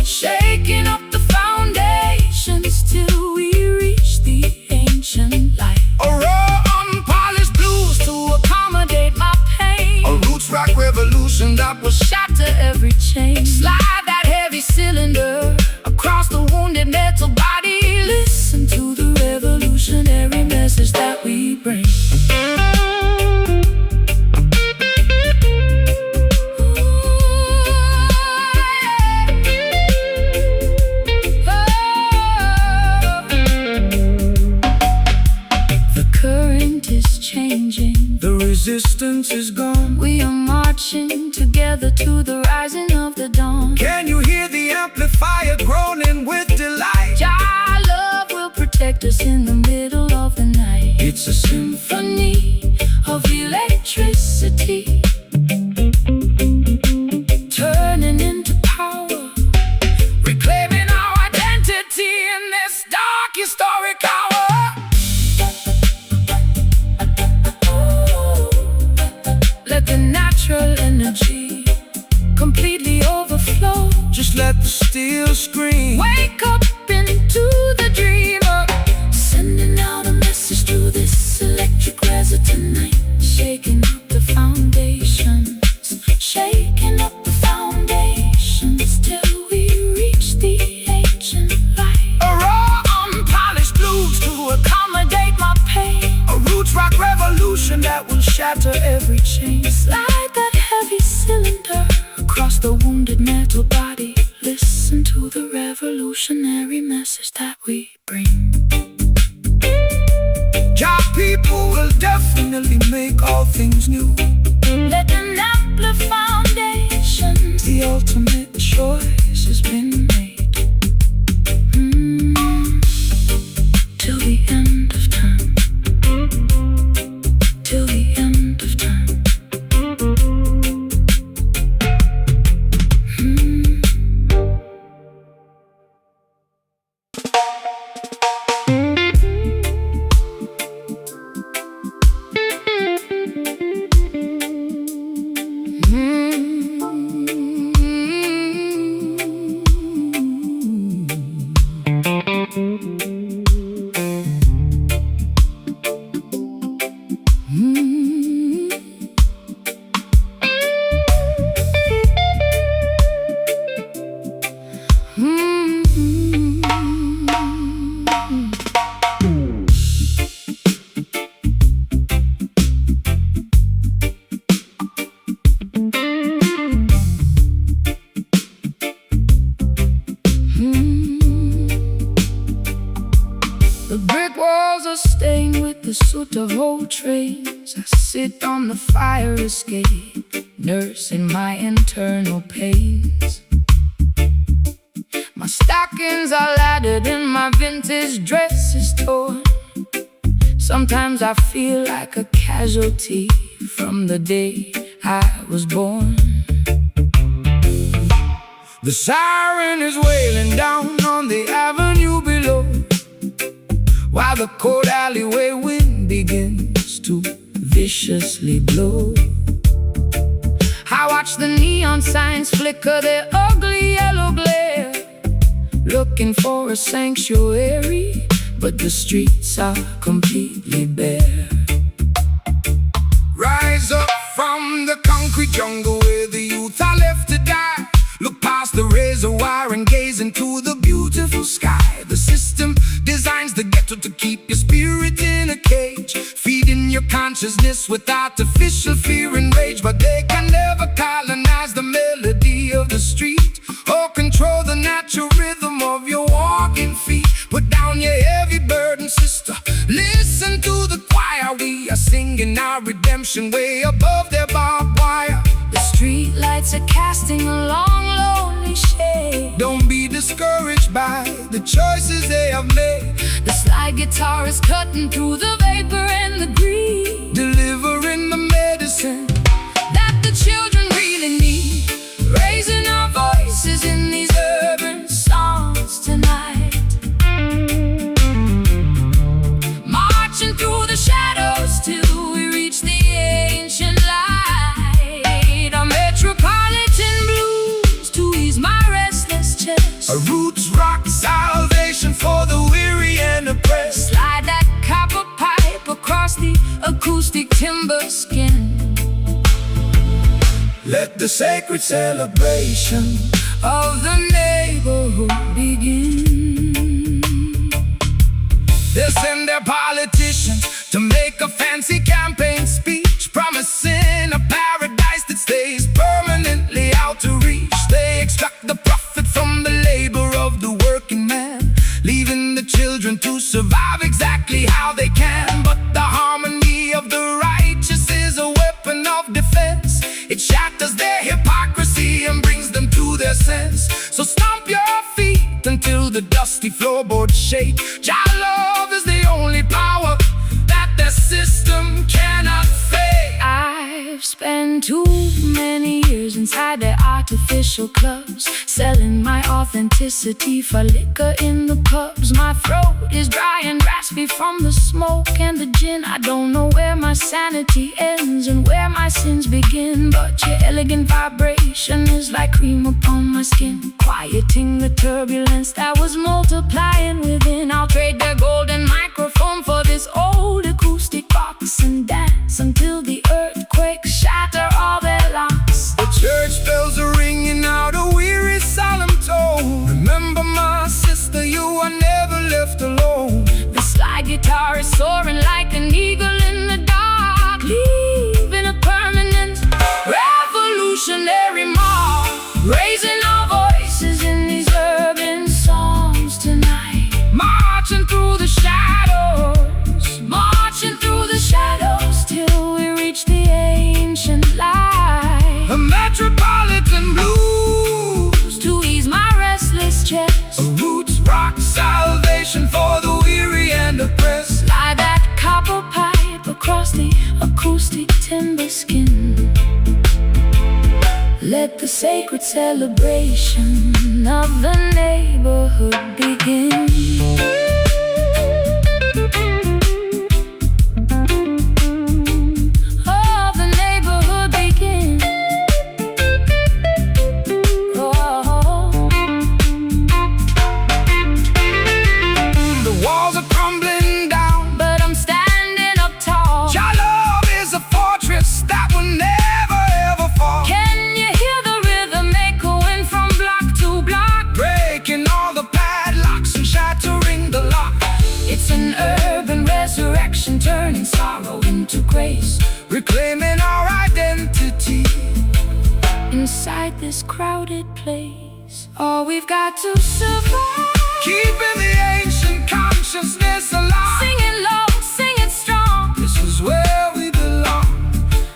shaking up the foundations till we reach the ancient light. A raw, unpolished blues To accommodate my pain, a roots rock revolution that was shatter every chain. Slide that heavy cylinder across the wounded metal body. Listen to the revolutionary message that we bring. The current is changing, The resistance is gone. we are marching together to the rising of the dawn. Can you hear the amplifier groaning with delight? Your love will protect us in the middle of the night. It's a Symphony of electricity, turning into power, reclaiming our identity in this dark historic hour. Let the natural energy completely overflow. Just let the steel scream. Wake up into the dreamer, sending out a message through this electric resonant night, shaking up the foundations, shaking up the foundations till we reach the ancient light. A raw, unpolished blues To accommodate my pain, a roots rock revolution that will shatter every chain. Slide that heavy cylinder across the wounded metal body. Listen to the revolutionary message that we bring. Job people will definitely make all things new. Let them amplify foundations. The ultimate choice has been made. Till the end of time. Till the end of time. The brick walls are stained with the soot of old trains. I sit on the fire escape, nursing my internal pains. My stockings are laddered and my vintage dress is torn. Sometimes I feel like a casualty from the day I was born. The siren is wailing down on the avenue below, while the cold alleyway wind begins to viciously blow. I watch the neon signs flicker their ugly yellow glare, looking for a sanctuary, but the streets are completely bare. Rise up from the concrete jungle where the youth are left to die. Look past the razor wire and gaze into the beautiful sky. The system designs the ghetto to keep your spirit in a cage, feeding your consciousness with artificial fear and rage. But they can never colonize the melody of the street or control the natural rhythm of your walking feet. Put down your heavy burden, sister. Listen to the choir. We are singing our redemption way above their barbed wire. The street lights are casting a long, lonely shade. Don't be discouraged by the choices they have made. The slide guitar is cutting through the vapor and the greed, Delivering the medicine that the the children really need. Raising our voices in these urban songs tonight. Marching through the shadows till we reach the ancient light. A metropolitan blues to ease my restless chest. A roots rock salvation for the weary and oppressed. Slide that copper pipe across the acoustic timber skin. Let the sacred celebration of the neighborhood begin. They'll send their politicians to make a fancy campaign speech, promising a paradise that stays permanently out of reach. They extract the profit from the labor of the working man, leaving the children to survive exactly how they can. But the harmony of the righteous is a weapon of defense. It shatters their hypocrisy and brings them to their sense. So stomp your feet until the dusty floorboards shake. Jah love is the only power that the system cannot fake. I've spent too many years inside their artificial clubs, selling my authenticity for liquor in the pubs. My throat is dry and raspy from the smoke and the gin. I don't know where my sanity ends and where my sins begin, but your elegant vibration is like cream upon my skin, quieting the turbulence that was multiplying within. I'll trade the golden microphone for this old acoustic box and dance until the earthquakes shatter all their locks. The church bells are ringing out a weary solemn tone. Remember my sister, you are never left alone. The slide guitar is soaring like an eagle in the dark, leaving a permanent revolutionary mark. Raising our voices in these urban songs tonight. Marching through the shadows, marching through the shadows till we reach the ancient light. a metropolitan blues To ease my restless chest. a roots rock salvation for the weary and oppressed. Slide that copper pipe across the acoustic timber skin. Let the sacred celebration of the neighborhood begin. Of the neighborhood begin. Oh. The walls are crumbling down, But I'm standing up tall. Jah love is a fortress that will never ever fall. Can you hear the rhythm echoing from block to block? Breaking all the padlocks and shattering the lock. It's an urban resurrection, turning sorrow into grace. Reclaiming our identity. Inside this crowded place, all we've got to survive. Keeping the ancient consciousness alive. Sing it low, sing it strong. This is where we belong.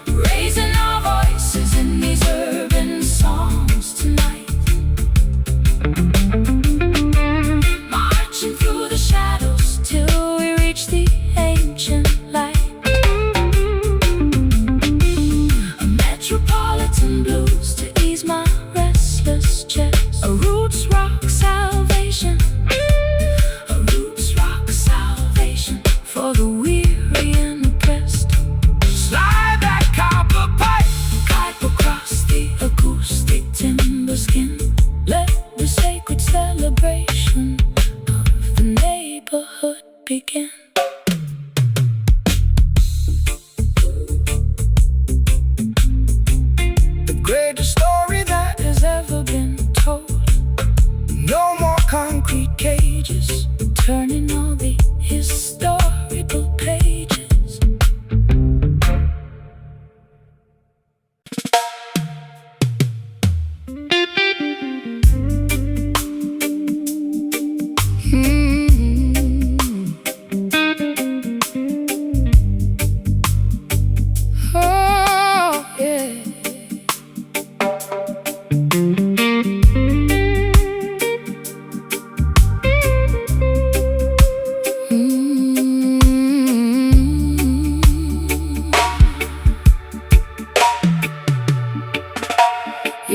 Raising our voices in these urban songs tonight. Marching through the shadows till we reach the ancient light. A metropolitan blues to ease my restless chest. A roots rock salvation. A roots rock salvation for the weary and oppressed. Slide that copper pipe. Pipe across the acoustic timber skin. Let the sacred celebration of the neighborhood begin. The great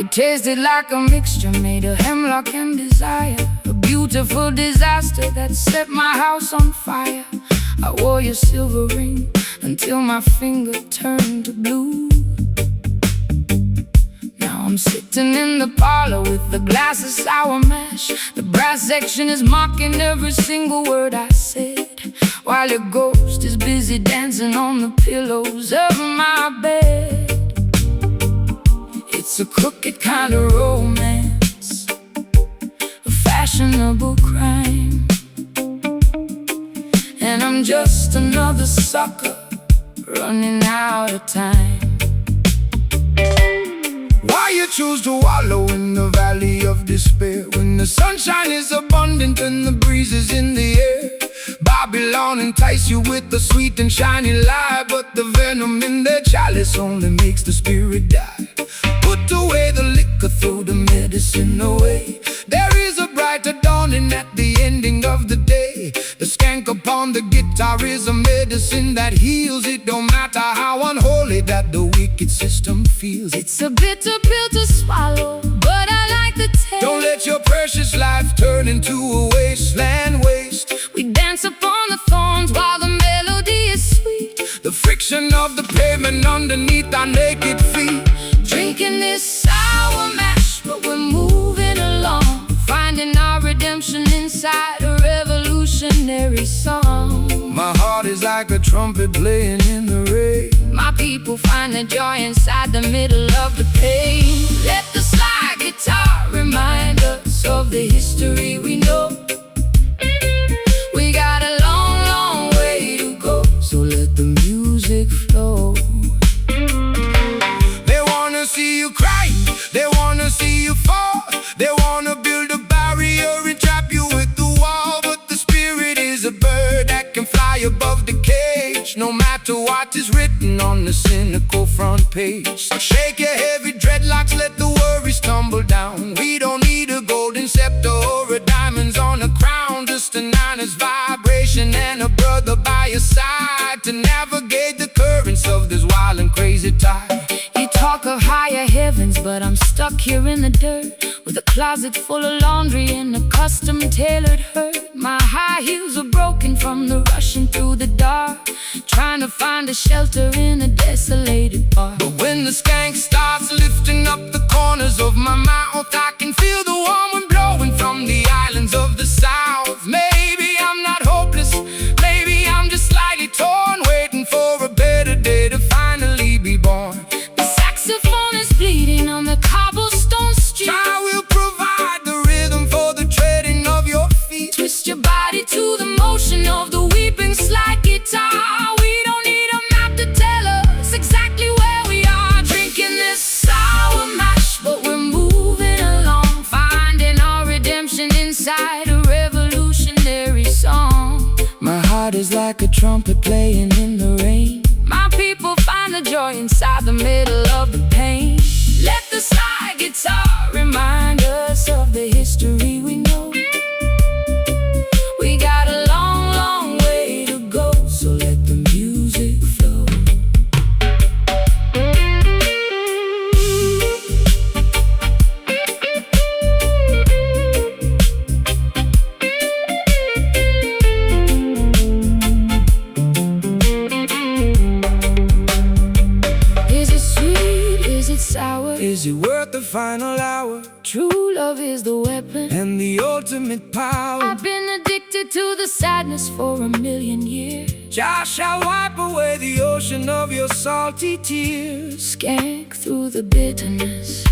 It tasted like a mixture made of hemlock and desire, a beautiful disaster that set my house on fire. I wore your silver ring until my finger turned to blue. Now I'm sitting in the parlor with a glass of sour mash. The brass section is mocking every single word I said, while your ghost is busy dancing on the pillows of my bed. It's a crooked kind of romance, a fashionable crime, and I'm just another sucker running out of time. Why you choose to wallow in the valley of despair, when the sunshine is abundant and the breeze is in the air? Babylon entice you with the sweet and shiny lie, but the venom in their chalice only makes the spirit die. Put away the liquor, throw the medicine away. There is a brighter dawning at the ending of the day. The skank upon the guitar is a medicine that heals. It don't matter how unholy that the wicked system feels. It's a bitter pill to swallow, but I like the taste. Don't let your precious life turn into a wasteland waste. We dance upon the thorns while the melody is sweet, the friction of the pavement underneath our naked feet. Drinking this sour mash, but we're moving along, finding our redemption inside a revolutionary song. My heart is like a trumpet playing in the rain. My people find the joy inside the middle of the pain. Let the slide guitar remind us of the history we know. We got a long, long way to go, so let the music flow. They wanna see you cry, they wanna see you fall. They wanna build a barrier and trap you with the wall, but the spirit is a bird that can fly above the cage, no matter what is written on the cynical front page. So shake your heavy dreadlocks, let the worries tumble down. We don't need a golden scepter or a diamonds on a crown, just a niner's vibration and a brother by your side to navigate the currents of this wild and crazy tide. You talk of higher heavens, but I'm stuck here in the dirt, with a closet full of laundry and a custom-tailored hurt. My high heels are broken from the rushing through the dark, trying to find a shelter in a desolated park. But when the skank starts lifting up the corners of my mouth, I can feel the warm wind blowing from the islands of the south. Maybe I'm not hopeless, maybe I'm just slightly torn, waiting for a better day to finally be born. The saxophone is bleeding on the cobblestone street. I will provide the rhythm for the treading of your feet. Twist your body to the motion of the weeping slide guitar. We don't need a map to tell us exactly where we are. Drinking this sour mash, but we're moving along, finding our redemption inside a revolutionary song. My heart is like a trumpet playing in the rain. My people find the joy inside the middle of the pain. Let the slide guitar remind us of the history we know. We got a long, long way to go, so let the music flow. Is it sweet? Is it sour? Is it worth the final hour? True love is the weapon And the ultimate power. I've been addicted to the sadness for a million years. Jah shall wipe away the ocean of your salty tears. Skank through the bitterness,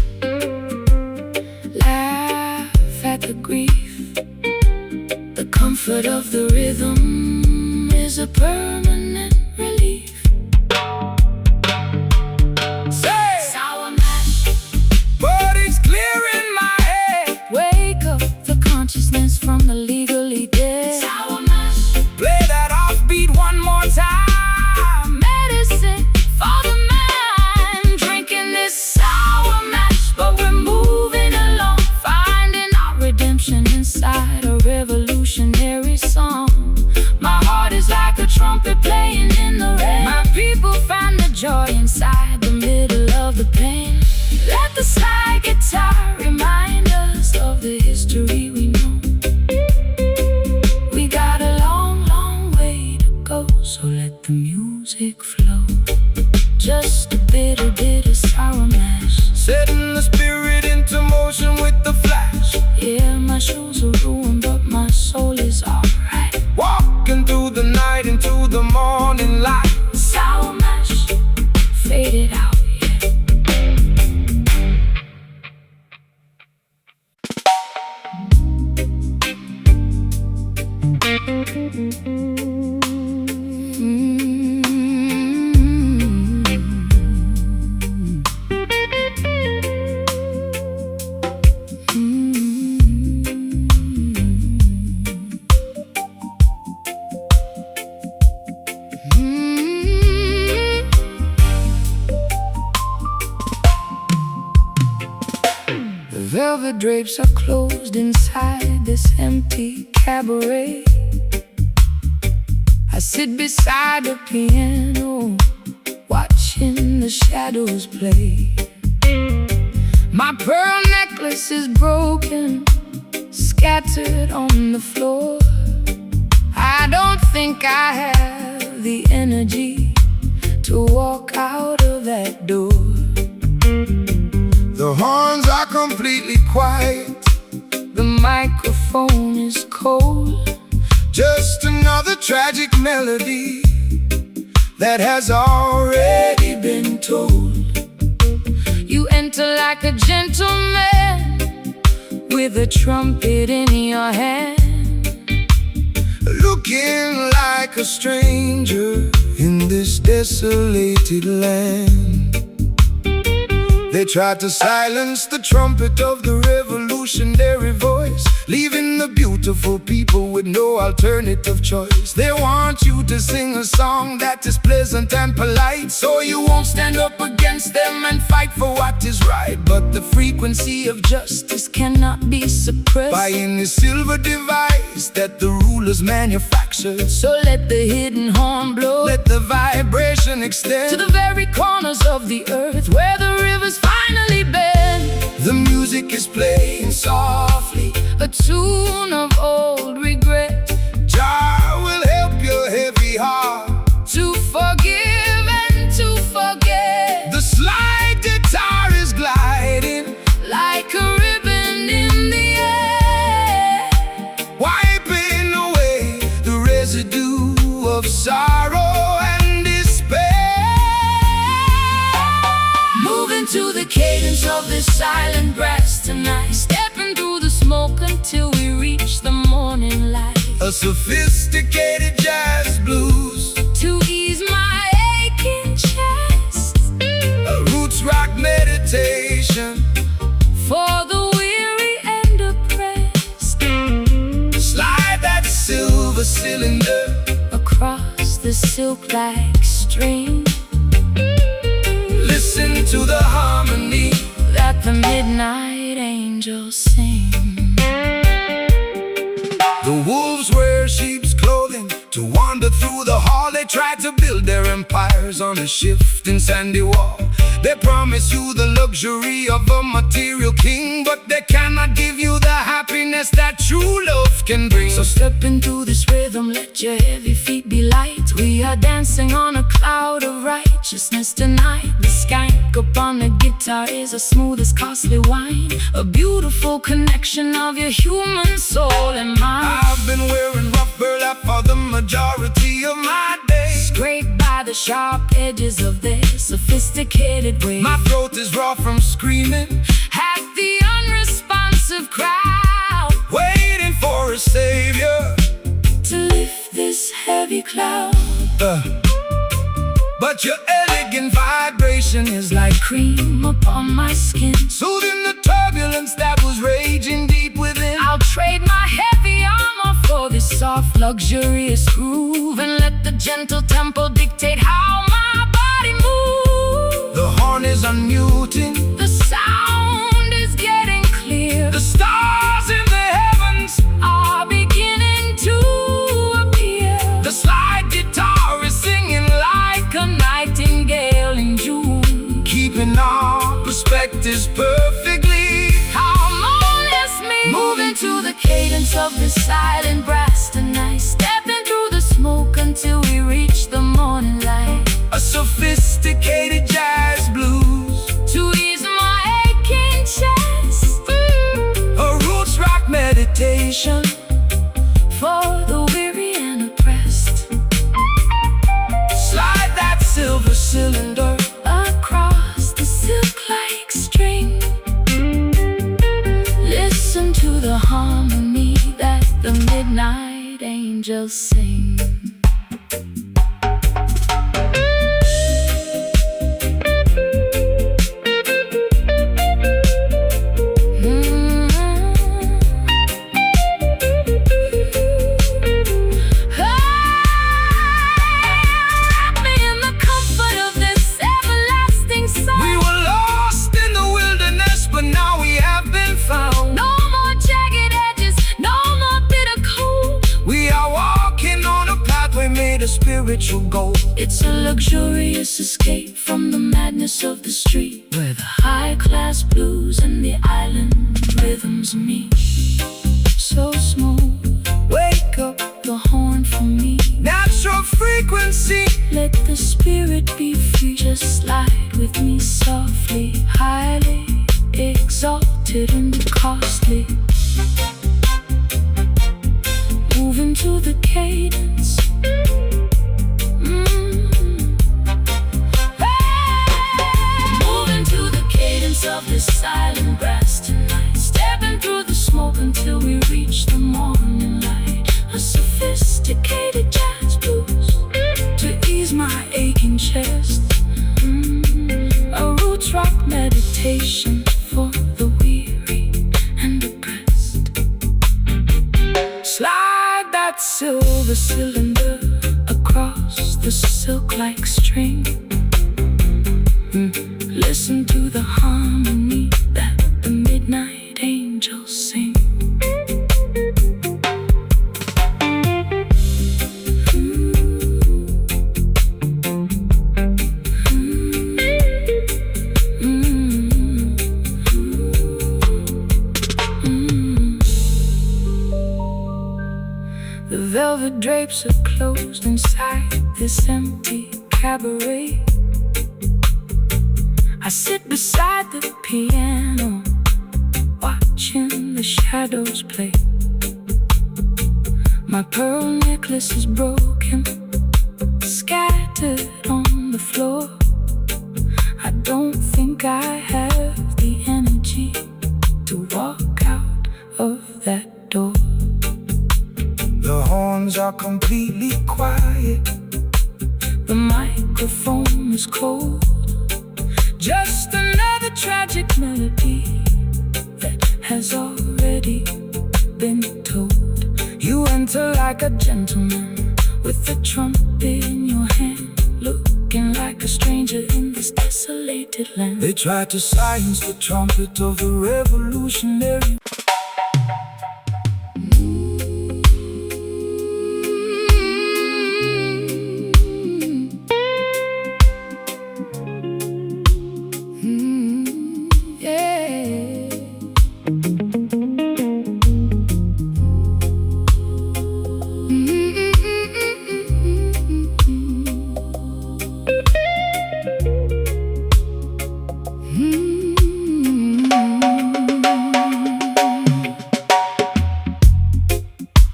laugh at the grief. The comfort of the rhythm is a permanent relief. Say, Sour mash, but it's clear in my head. wake up the consciousness from the legally dead. Sour mash, Play that offbeat one more time. medicine for the mind. Drinking this sour mash, but we're moving along, finding our redemption inside a revolutionary song. My heart is like a trumpet playing in the rain. My people find the joy inside the middle of the pain. Let the slide guitar velvet drapes are closed inside this empty cabaret. I sit beside a piano, watching the shadows play. My pearl necklace is broken, scattered on the floor. I don't think I have the energy to walk out of that door. The horns are completely quiet, the microphone is cold. just another tragic melody that has already been told. You enter like a gentleman with a trumpet in your hand, looking like a stranger in this desolated land. They tried to silence the trumpet of the revolutionary voice, leaving the beautiful people with no alternative choice. They want you to sing a song that is pleasant and polite, so you won't stand up against them and fight for what is right. But the frequency of justice cannot be suppressed by any silver device that the rulers manufactured. So let the hidden horn blow, let the vibration extend to the very corners of the earth where the rivers finally bend. The music is playing softly, a tune of old regret. Jah will help your heavy heart to forgive and to forget. The slide guitar is gliding like a ribbon in the air, wiping away the residue of sorrow and despair. Moving to the cadence of this silent brass tonight, stepping through the smoke until we reach the morning light. A sophisticated jazz blues to ease my aching chest, a roots rock meditation for the weary and oppressed. Slide that silver cylinder across the silk-like string. Listen to the harmony that the midnight angels sing. The wolves wear sheep's clothing to wander through the hall. They try to build their empires on a shifting sandy wall. They promise you the luxury of a material king, but they cannot give you the happiness that true love can bring. So step into this rhythm, let your heavy feet be light. We are dancing on a cloud of righteousness tonight. The skank upon the guitar is as smooth as costly wine, a beautiful connection of your human soul and mind. I've been wearing rough burlap for the majority of my days, scraped by the sharp edges of their sophisticated ways. My throat is raw from screaming at the unresponsive crowd, waiting for a savior to lift this heavy cloud. But your elegant vibration is like cream upon my skin, soothing the turbulence that was raging deep within. I'll trade my heavy armor for this soft, luxurious groove, and let the gentle tempo dictate how my body moves. The horn is unmuting, the sound is getting clear. The stars in the heavens are beginning to appear. The slide guitar is singing like a nightingale in June, keeping our perspectives perfectly harmoniously. Moving to the cadence of this silent brass tonight, stepping through the smoke until we reach the morning light. A sophisticated jazz blues to ease my aching chest, a roots rock meditation for the weary and oppressed. Slide that silver cylinder across the silk-like string. Listen to the harmony that the midnight angels sing. this escape from the madness of the street, where the high-class blues and the island rhythms meet. So smooth, wake up the horn for me. Natural frequency, let the spirit be free. Just slide with me softly, highly exalted and costly. Moving to the cadence. Moving to the cadence of this silent brass tonight. Stepping through the smoke until we reach the morning light. A sophisticated jazz blues to ease my aching chest. A roots rock meditation for the weary and oppressed. Slide that silver cylinder across the silk-like string. Listen to the harmony that the midnight angels sing. The velvet drapes are closed inside this empty cabaret. I sit beside the piano, watching the shadows play. My pearl necklace is broken, scattered on the floor. I don't think I have the energy to walk out of that door. the horns are completely quiet. The microphone is cold. Just another tragic melody that has already been told. You enter like a gentleman with a trumpet in your hand, looking like a stranger in this desolated land. They tried to silence the trumpet of the revolutionary.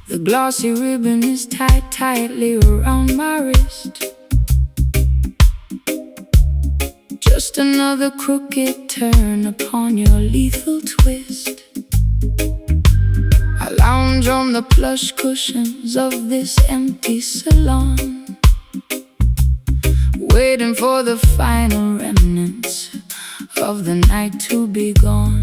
The glossy ribbon is tied tightly around my wrist. Just another crooked turn upon your lethal twist. I lounge on the plush cushions of this empty salon, waiting for the final remnants of the night to be gone.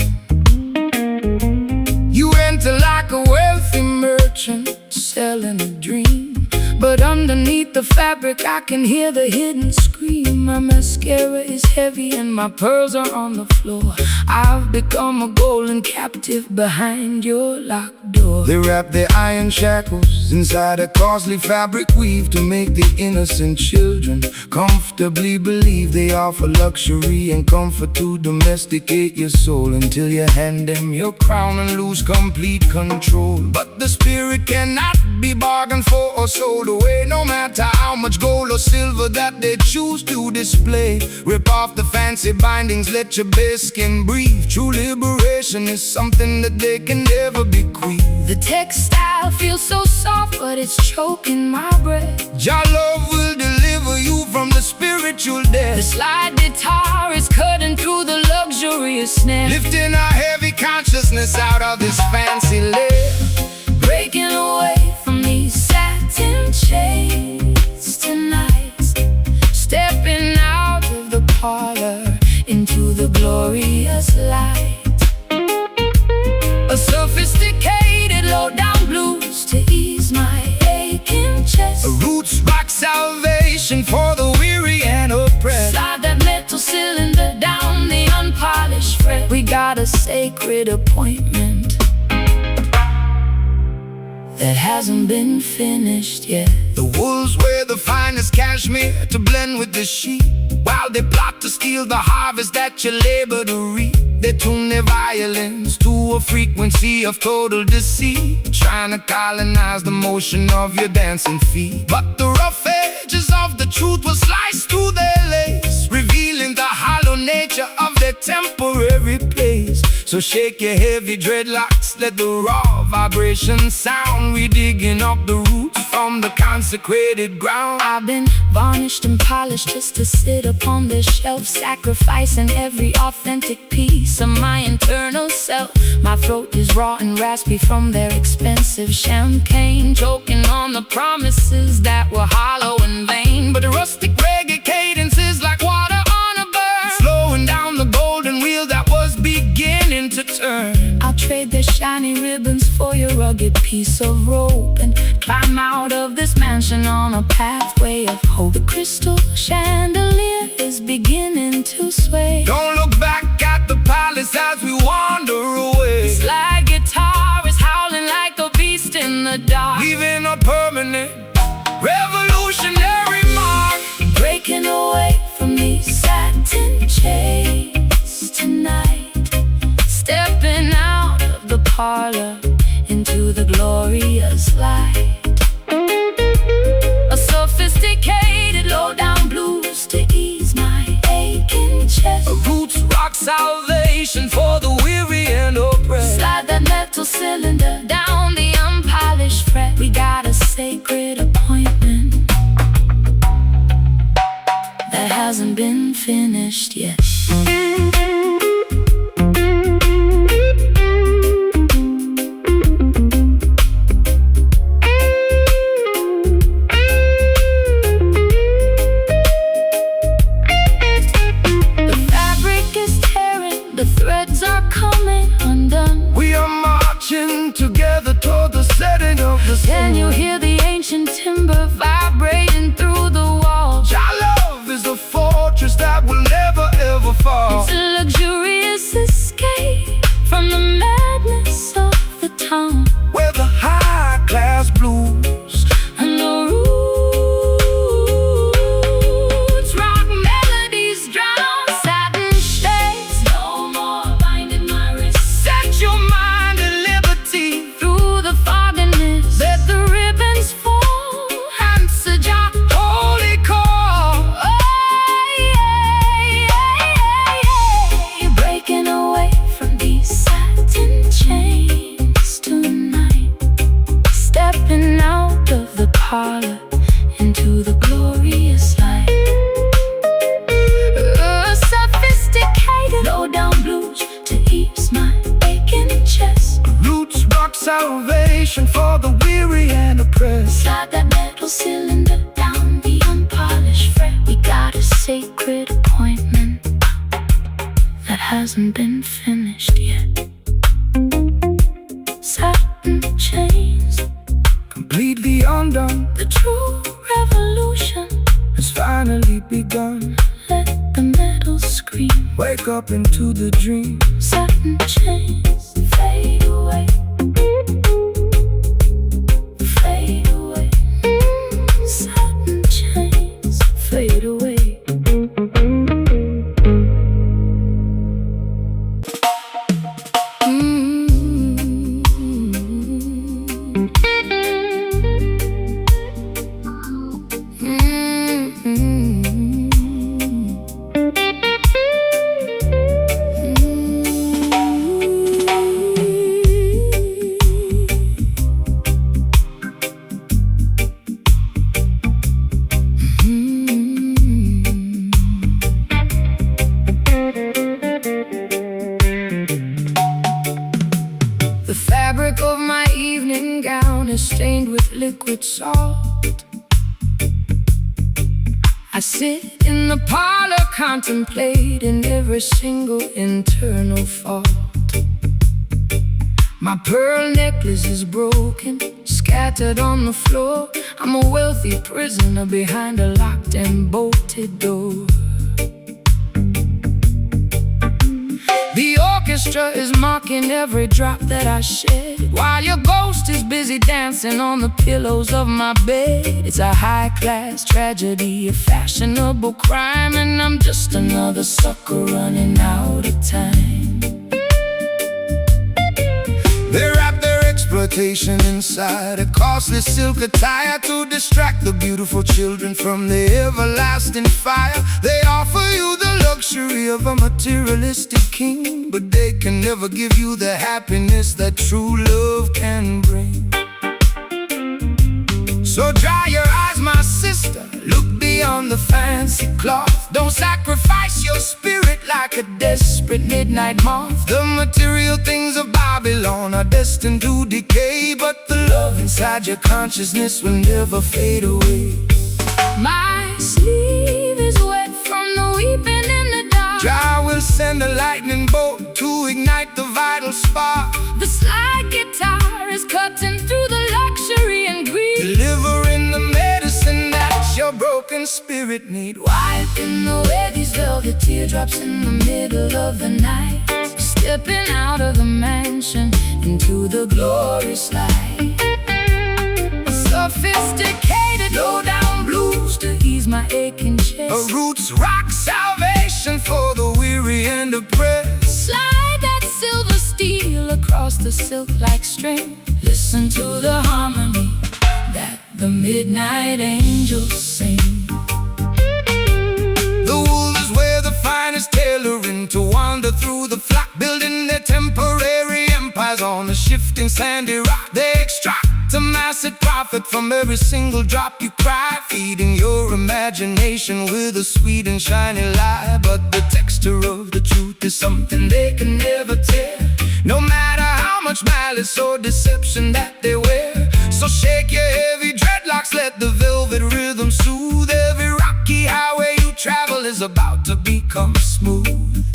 You enter like a wealthy merchant selling a dream, but underneath the fabric I can hear the hidden scream. My mascara is heavy and my pearls are on the floor. I've become a golden captive behind your locked door. they wrap their iron shackles inside a costly fabric weave to make the innocent children comfortably believe they offer luxury and comfort to domesticate your soul, until you hand them your crown and lose complete control. But the spirit cannot be bargained for or sold away, no matter how much gold or silver that they choose to display. Rip off the fancy bindings, let your bare skin breathe. True liberation is something that they can never bequeath. The textile feels so soft, but it's choking my breath. Your love will deliver you from the spiritual The death, slide guitar is cutting through the luxurious snare, lifting our heavy consciousness out of this fancy lair. breaking away from these satin chains tonight. Stepping out of the parlor into the glorious light. A sophisticated low-down blues to ease my aching chest. A roots rock salvation for the weary and oppressed. Slide that metal cylinder down the unpolished fret. We got a sacred appointment. that hasn't been finished yet. The wolves wear the finest cashmere to blend with the sheep, while they plot to steal the harvest that you labor to reap. They tune their violins to a frequency of total deceit, trying to colonize the motion of your dancing feet. But the rough edges of the truth will slice through their lace, revealing the hollow nature of their temporary place. So shake your heavy dreadlocks, let the raw vibration sound. We digging up the roots from the consecrated ground. I've been varnished and polished just to sit upon this shelf, sacrificing every authentic piece of my internal self. My throat is raw and raspy from their expensive champagne, choking on the promises that were hollow and vain. But the rustic reggae cadence is like water on a burn, slowing down the golden wheel that was beginning to turn. I'll trade the shiny ribbons for your rugged piece of rope, and climb out of this mansion on a pathway of hope. The crystal chandelier is beginning to sway. Don't look back at the palace as we wander away. This slide guitar is howling like a beast in the dark, Leaving a permanent revolutionary mark. breaking away from these satin chains tonight, stepping out of the parlor into the glorious light. A sophisticated low-down blues to ease my aching chest. A roots rock salvation for the weary and oppressed. Slide that metal cylinder down the unpolished fret. We got a sacred appointment that hasn't been finished yet. The threads are coming undone. We are marching together toward the setting of the sun. Can you hear the ancient timber vibrating through the walls? Our love is a fortress that will never ever fall. It's a luxurious escape from the madness of the town, where the high-class blues and the roots rock melodies drown. Satin shades no more binding my wrist. set your mind at liberty. Through the fogginess, let the ribbons fall. Answer your holy call. Breaking away from these satin chains tonight, stepping out of the parlor into the glorious light. Sophisticated low-down blues to ease my aching chest. Roots rock salvation for the weary and oppressed. Slide that metal cylinder down the unpolished fret. We got a sacred appointment that hasn't been finished yet. Satin chains, Completely undone, the true revolution has finally begun. Let the metal scream. Wake up into the dream. Satin chains fade away, fade away. Satin chains fade away. The fabric of my evening gown is stained with liquid salt. I sit in the parlor contemplating every single internal fault. My pearl necklace is broken, scattered on the floor. I'm a wealthy prisoner behind a locked and bolted door. The orchestra is mocking every drop that I shed, while your ghost is busy dancing on the pillows of my bed. It's a high-class tragedy, a fashionable crime, and I'm just another sucker running out of time. They wrap their exploitation inside a costly silk attire to distract the beautiful children from the everlasting fire. They offer you the luxury of a materialistic king, but they can never give you the happiness that true love can bring. So dry your eyes, my sister, look beyond the fancy cloth. Don't sacrifice your spirit like a desperate midnight moth. The material things of Babylon are destined to decay, but the love inside your consciousness will never fade away. My sleeve is wet from the weeping in the dark. Jah will send a lightning bolt to ignite the vital spark. The slide guitar is cutting through the luxury and greed, delivering the medicine that your broken spirit need. wiping away these velvet teardrops in the middle of the night, stepping out of the mansion into the glorious light. Sophisticated low-down blues to ease my aching chest, A roots rock salvation for the weary and oppressed. slide that silver steel across the silk-like string. Listen to the harmony that the midnight angels sing. The wool is where the finest tailoring to wander through the flock, building their temporary empires on the shifting sandy rock. They extract a massive profit from every single drop you cry, feeding your imagination with a sweet and shiny lie. But the texture of the truth is something they can never tear, no matter how much malice or deception that they wear. So shake your heavy dreadlocks, let the velvet rhythm soothe. Every rocky highway you travel is about to become smooth.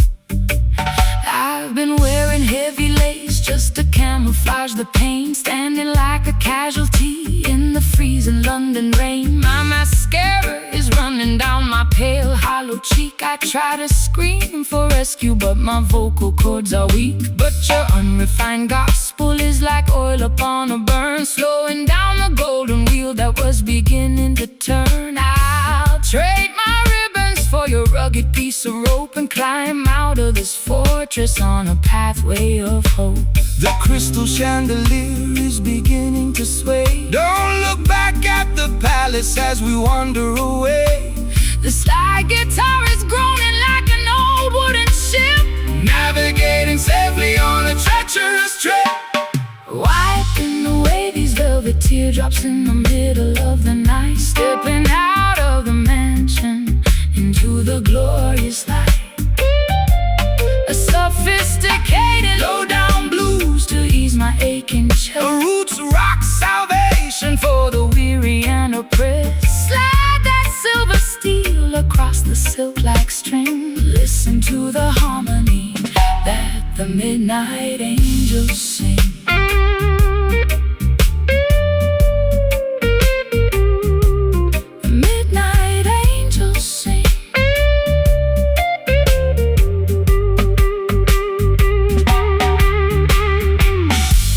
I've been wearing heavy lace just to camouflage the pain, standing like a casualty in the freezing London rain. My mascara is running down my pale, hollow cheek. I try to scream for rescue, but my vocal cords are weak. But your unrefined gospel is like oil upon a burn, slowing down the golden wheel that was beginning to turn. I'll trade my ribbons for your rugged piece of rope and climb out of this fortress on a pathway of hope. The crystal chandelier is beginning to sway. Don't look back at the palace as we wander away. The slide guitar is groaning like an old wooden ship, Navigating safely on a treacherous trip. wiping away these velvet teardrops in the middle of the night, stepping out of the mansion into the glorious light. A sophisticated low-down blues to ease my aching chest, A roots rock salvation for the weary and oppressed. Slide that silver steel across the silk-like string. Listen to the harmony that the midnight angels sing. The midnight angels sing.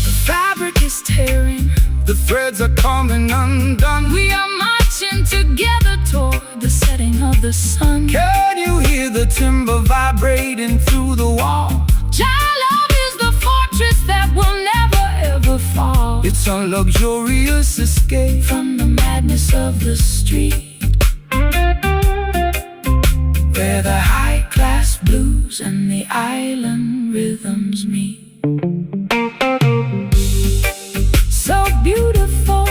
The fabric is tearing, the threads are coming undone. we are marching together toward the setting of the sun. Can you hear the timber vibrating through the wall? Jah love is the fortress that will never ever fall. It's a luxurious escape From the madness of the street, where the high-class blues and the island rhythms meet. So beautiful,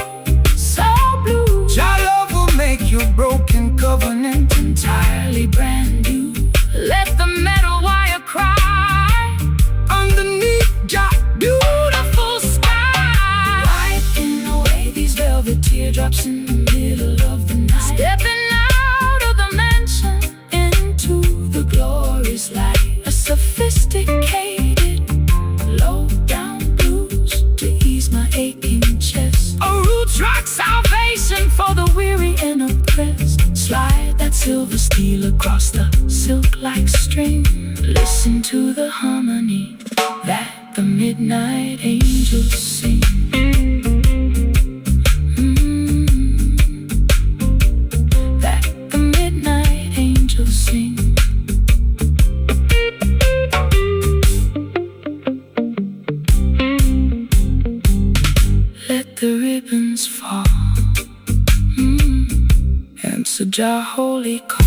so blue, Jah love will make your broken covenant entirely brand new. Let the metal wire cry underneath Jah. beautiful sky, wiping away these velvet teardrops in the middle of the night, stepping out of the mansion into the glorious light. A sophisticated low-down blues to ease my aching chest, A roots rock salvation for the weary and oppressed. Slide that silver steel across the silk-like string. Listen to the harmony midnight angels sing. That the midnight angels sing. Let the ribbons fall. Answer Jah holy call.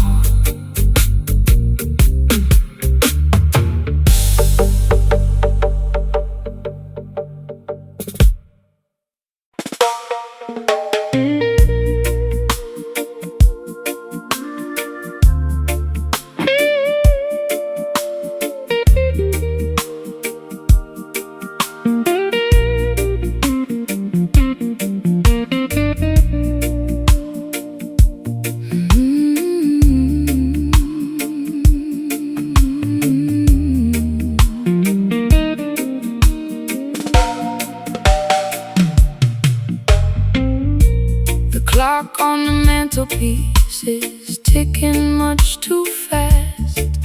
Clock on the mantelpiece is ticking much too fast.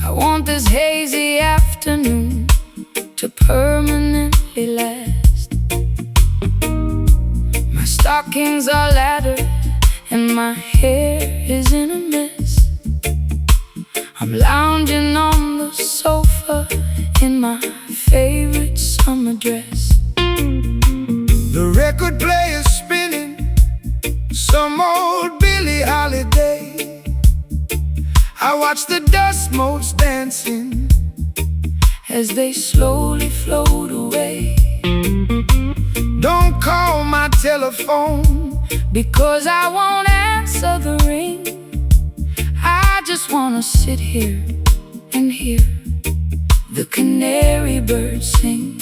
I want this hazy afternoon to permanently last. My stockings are laddered and my hair is in a mess. I'm lounging on the sofa in my favorite summer dress. The record player's spinning some old Billie Holiday. I watch the dust motes dancing as they slowly float away. Don't call my telephone because I won't answer the ring. I just wanna sit here and hear the canary birds sing.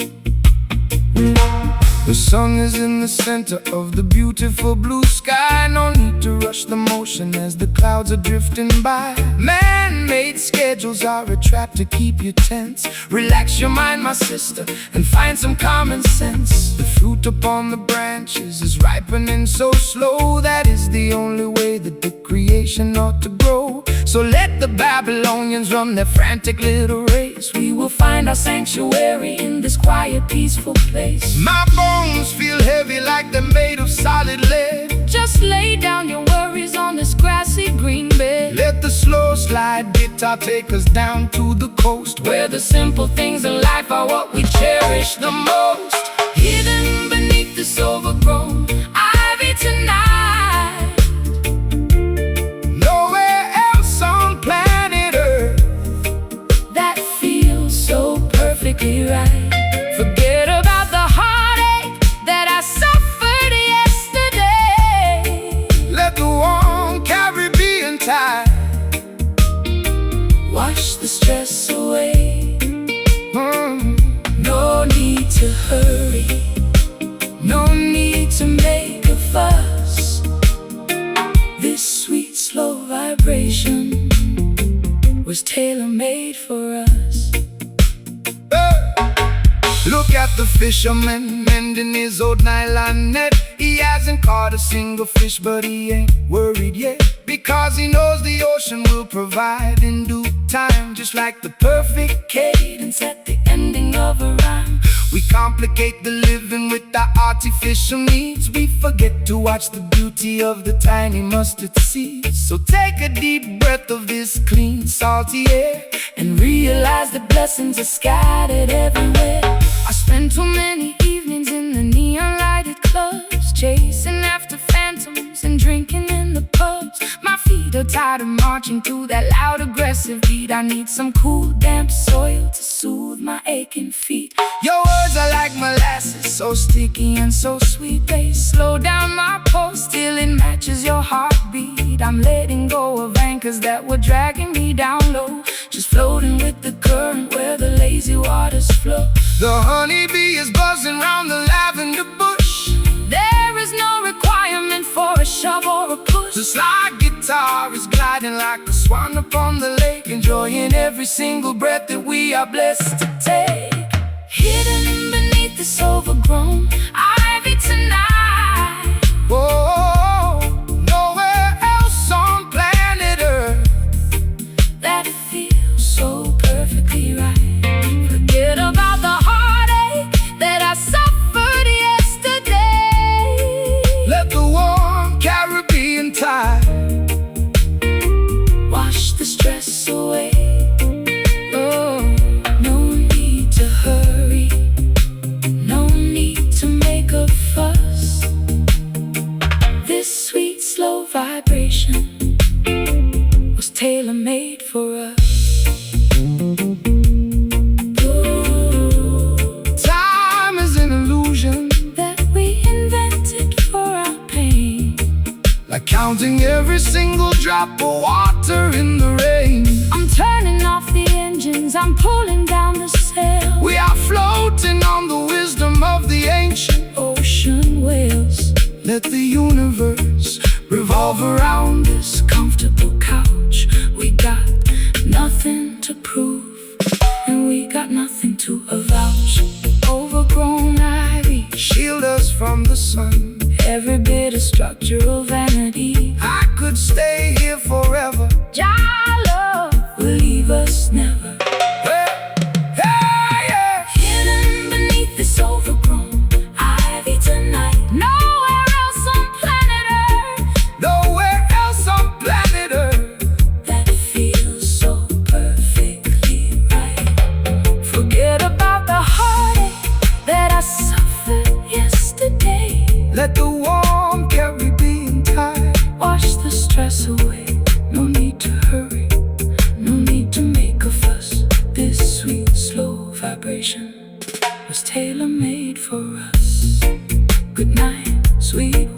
The sun is in the center of the beautiful blue sky. No need to rush the motion as the clouds are drifting by. Man-made schedules are a trap to keep you tense. Relax your mind, my sister, and find some common sense. The fruit upon the branches is ripening so slow. That is the only way that the creation ought to grow. So let the Babylonians run their frantic little race. We will find our sanctuary in this quiet, peaceful place. My bones feel heavy like they're made of solid lead. Just lay down your worries on this grassy green bed. Let the slow slide guitar take us down to the coast, where the simple things in life are what we cherish the most. Hidden beneath this overgrown ivy tonight. Nowhere else on planet Earth that feels so perfectly right. Forget about the heartache that I suffered yesterday. Let the warm Caribbean tide wash the stress away. No need to hurry, no need to make a fuss. This sweet slow vibration was tailor-made for us. Look at the fisherman mending his old nylon net. He hasn't caught a single fish, but he ain't worried yet, because he knows the ocean will provide in due time. Just like the perfect cadence at the ending of a rhyme. We complicate the living with our artificial needs. We forget to watch the beauty of the tiny mustard seeds. So take a deep breath of this clean, salty air and realize the blessings are scattered everywhere. I spend too many evenings in the neon lighted clubs, chasing after phantoms and drinking in the pubs. My feet are tired of marching to that loud aggressive beat. I need some cool damp soil to soothe my aching feet. Your words are like molasses, so sticky and so sweet. They slow down my pulse till it matches your heartbeat. I'm letting go of anchors that were dragging me down low, just floating with the current where the lazy waters flow. The honeybee is buzzing round the lavender bush. There is no requirement for a shove or a push. The slide guitar is gliding like a swan upon the lake, enjoying every single breath that we are blessed to take. Hidden beneath this overgrown ivy tonight. Oh, nowhere else on planet Earth that feels so perfectly right. Forget about the every single drop of water in the rain. I'm turning off the engines, I'm pulling down the sail. We are floating on the wisdom of the ancient Ocean waves. Let the universe revolve around This comfortable couch. We got nothing to prove, and we got nothing to avouch. Overgrown ivy, shield us from the sun. every bit of structural vanity. I could stay here forever. Jah love will leave us never. Hey, yeah. Hidden beneath this overgrown ivy tonight. Nowhere else on planet Earth Nowhere else on planet Earth that feels so perfectly right. Forget about the heartache that I suffered yesterday. Let the warm Caribbean tide Wash the stress away. No need to hurry, no need to make a fuss. This sweet, slow vibration was tailor-made for us. Good night, sweet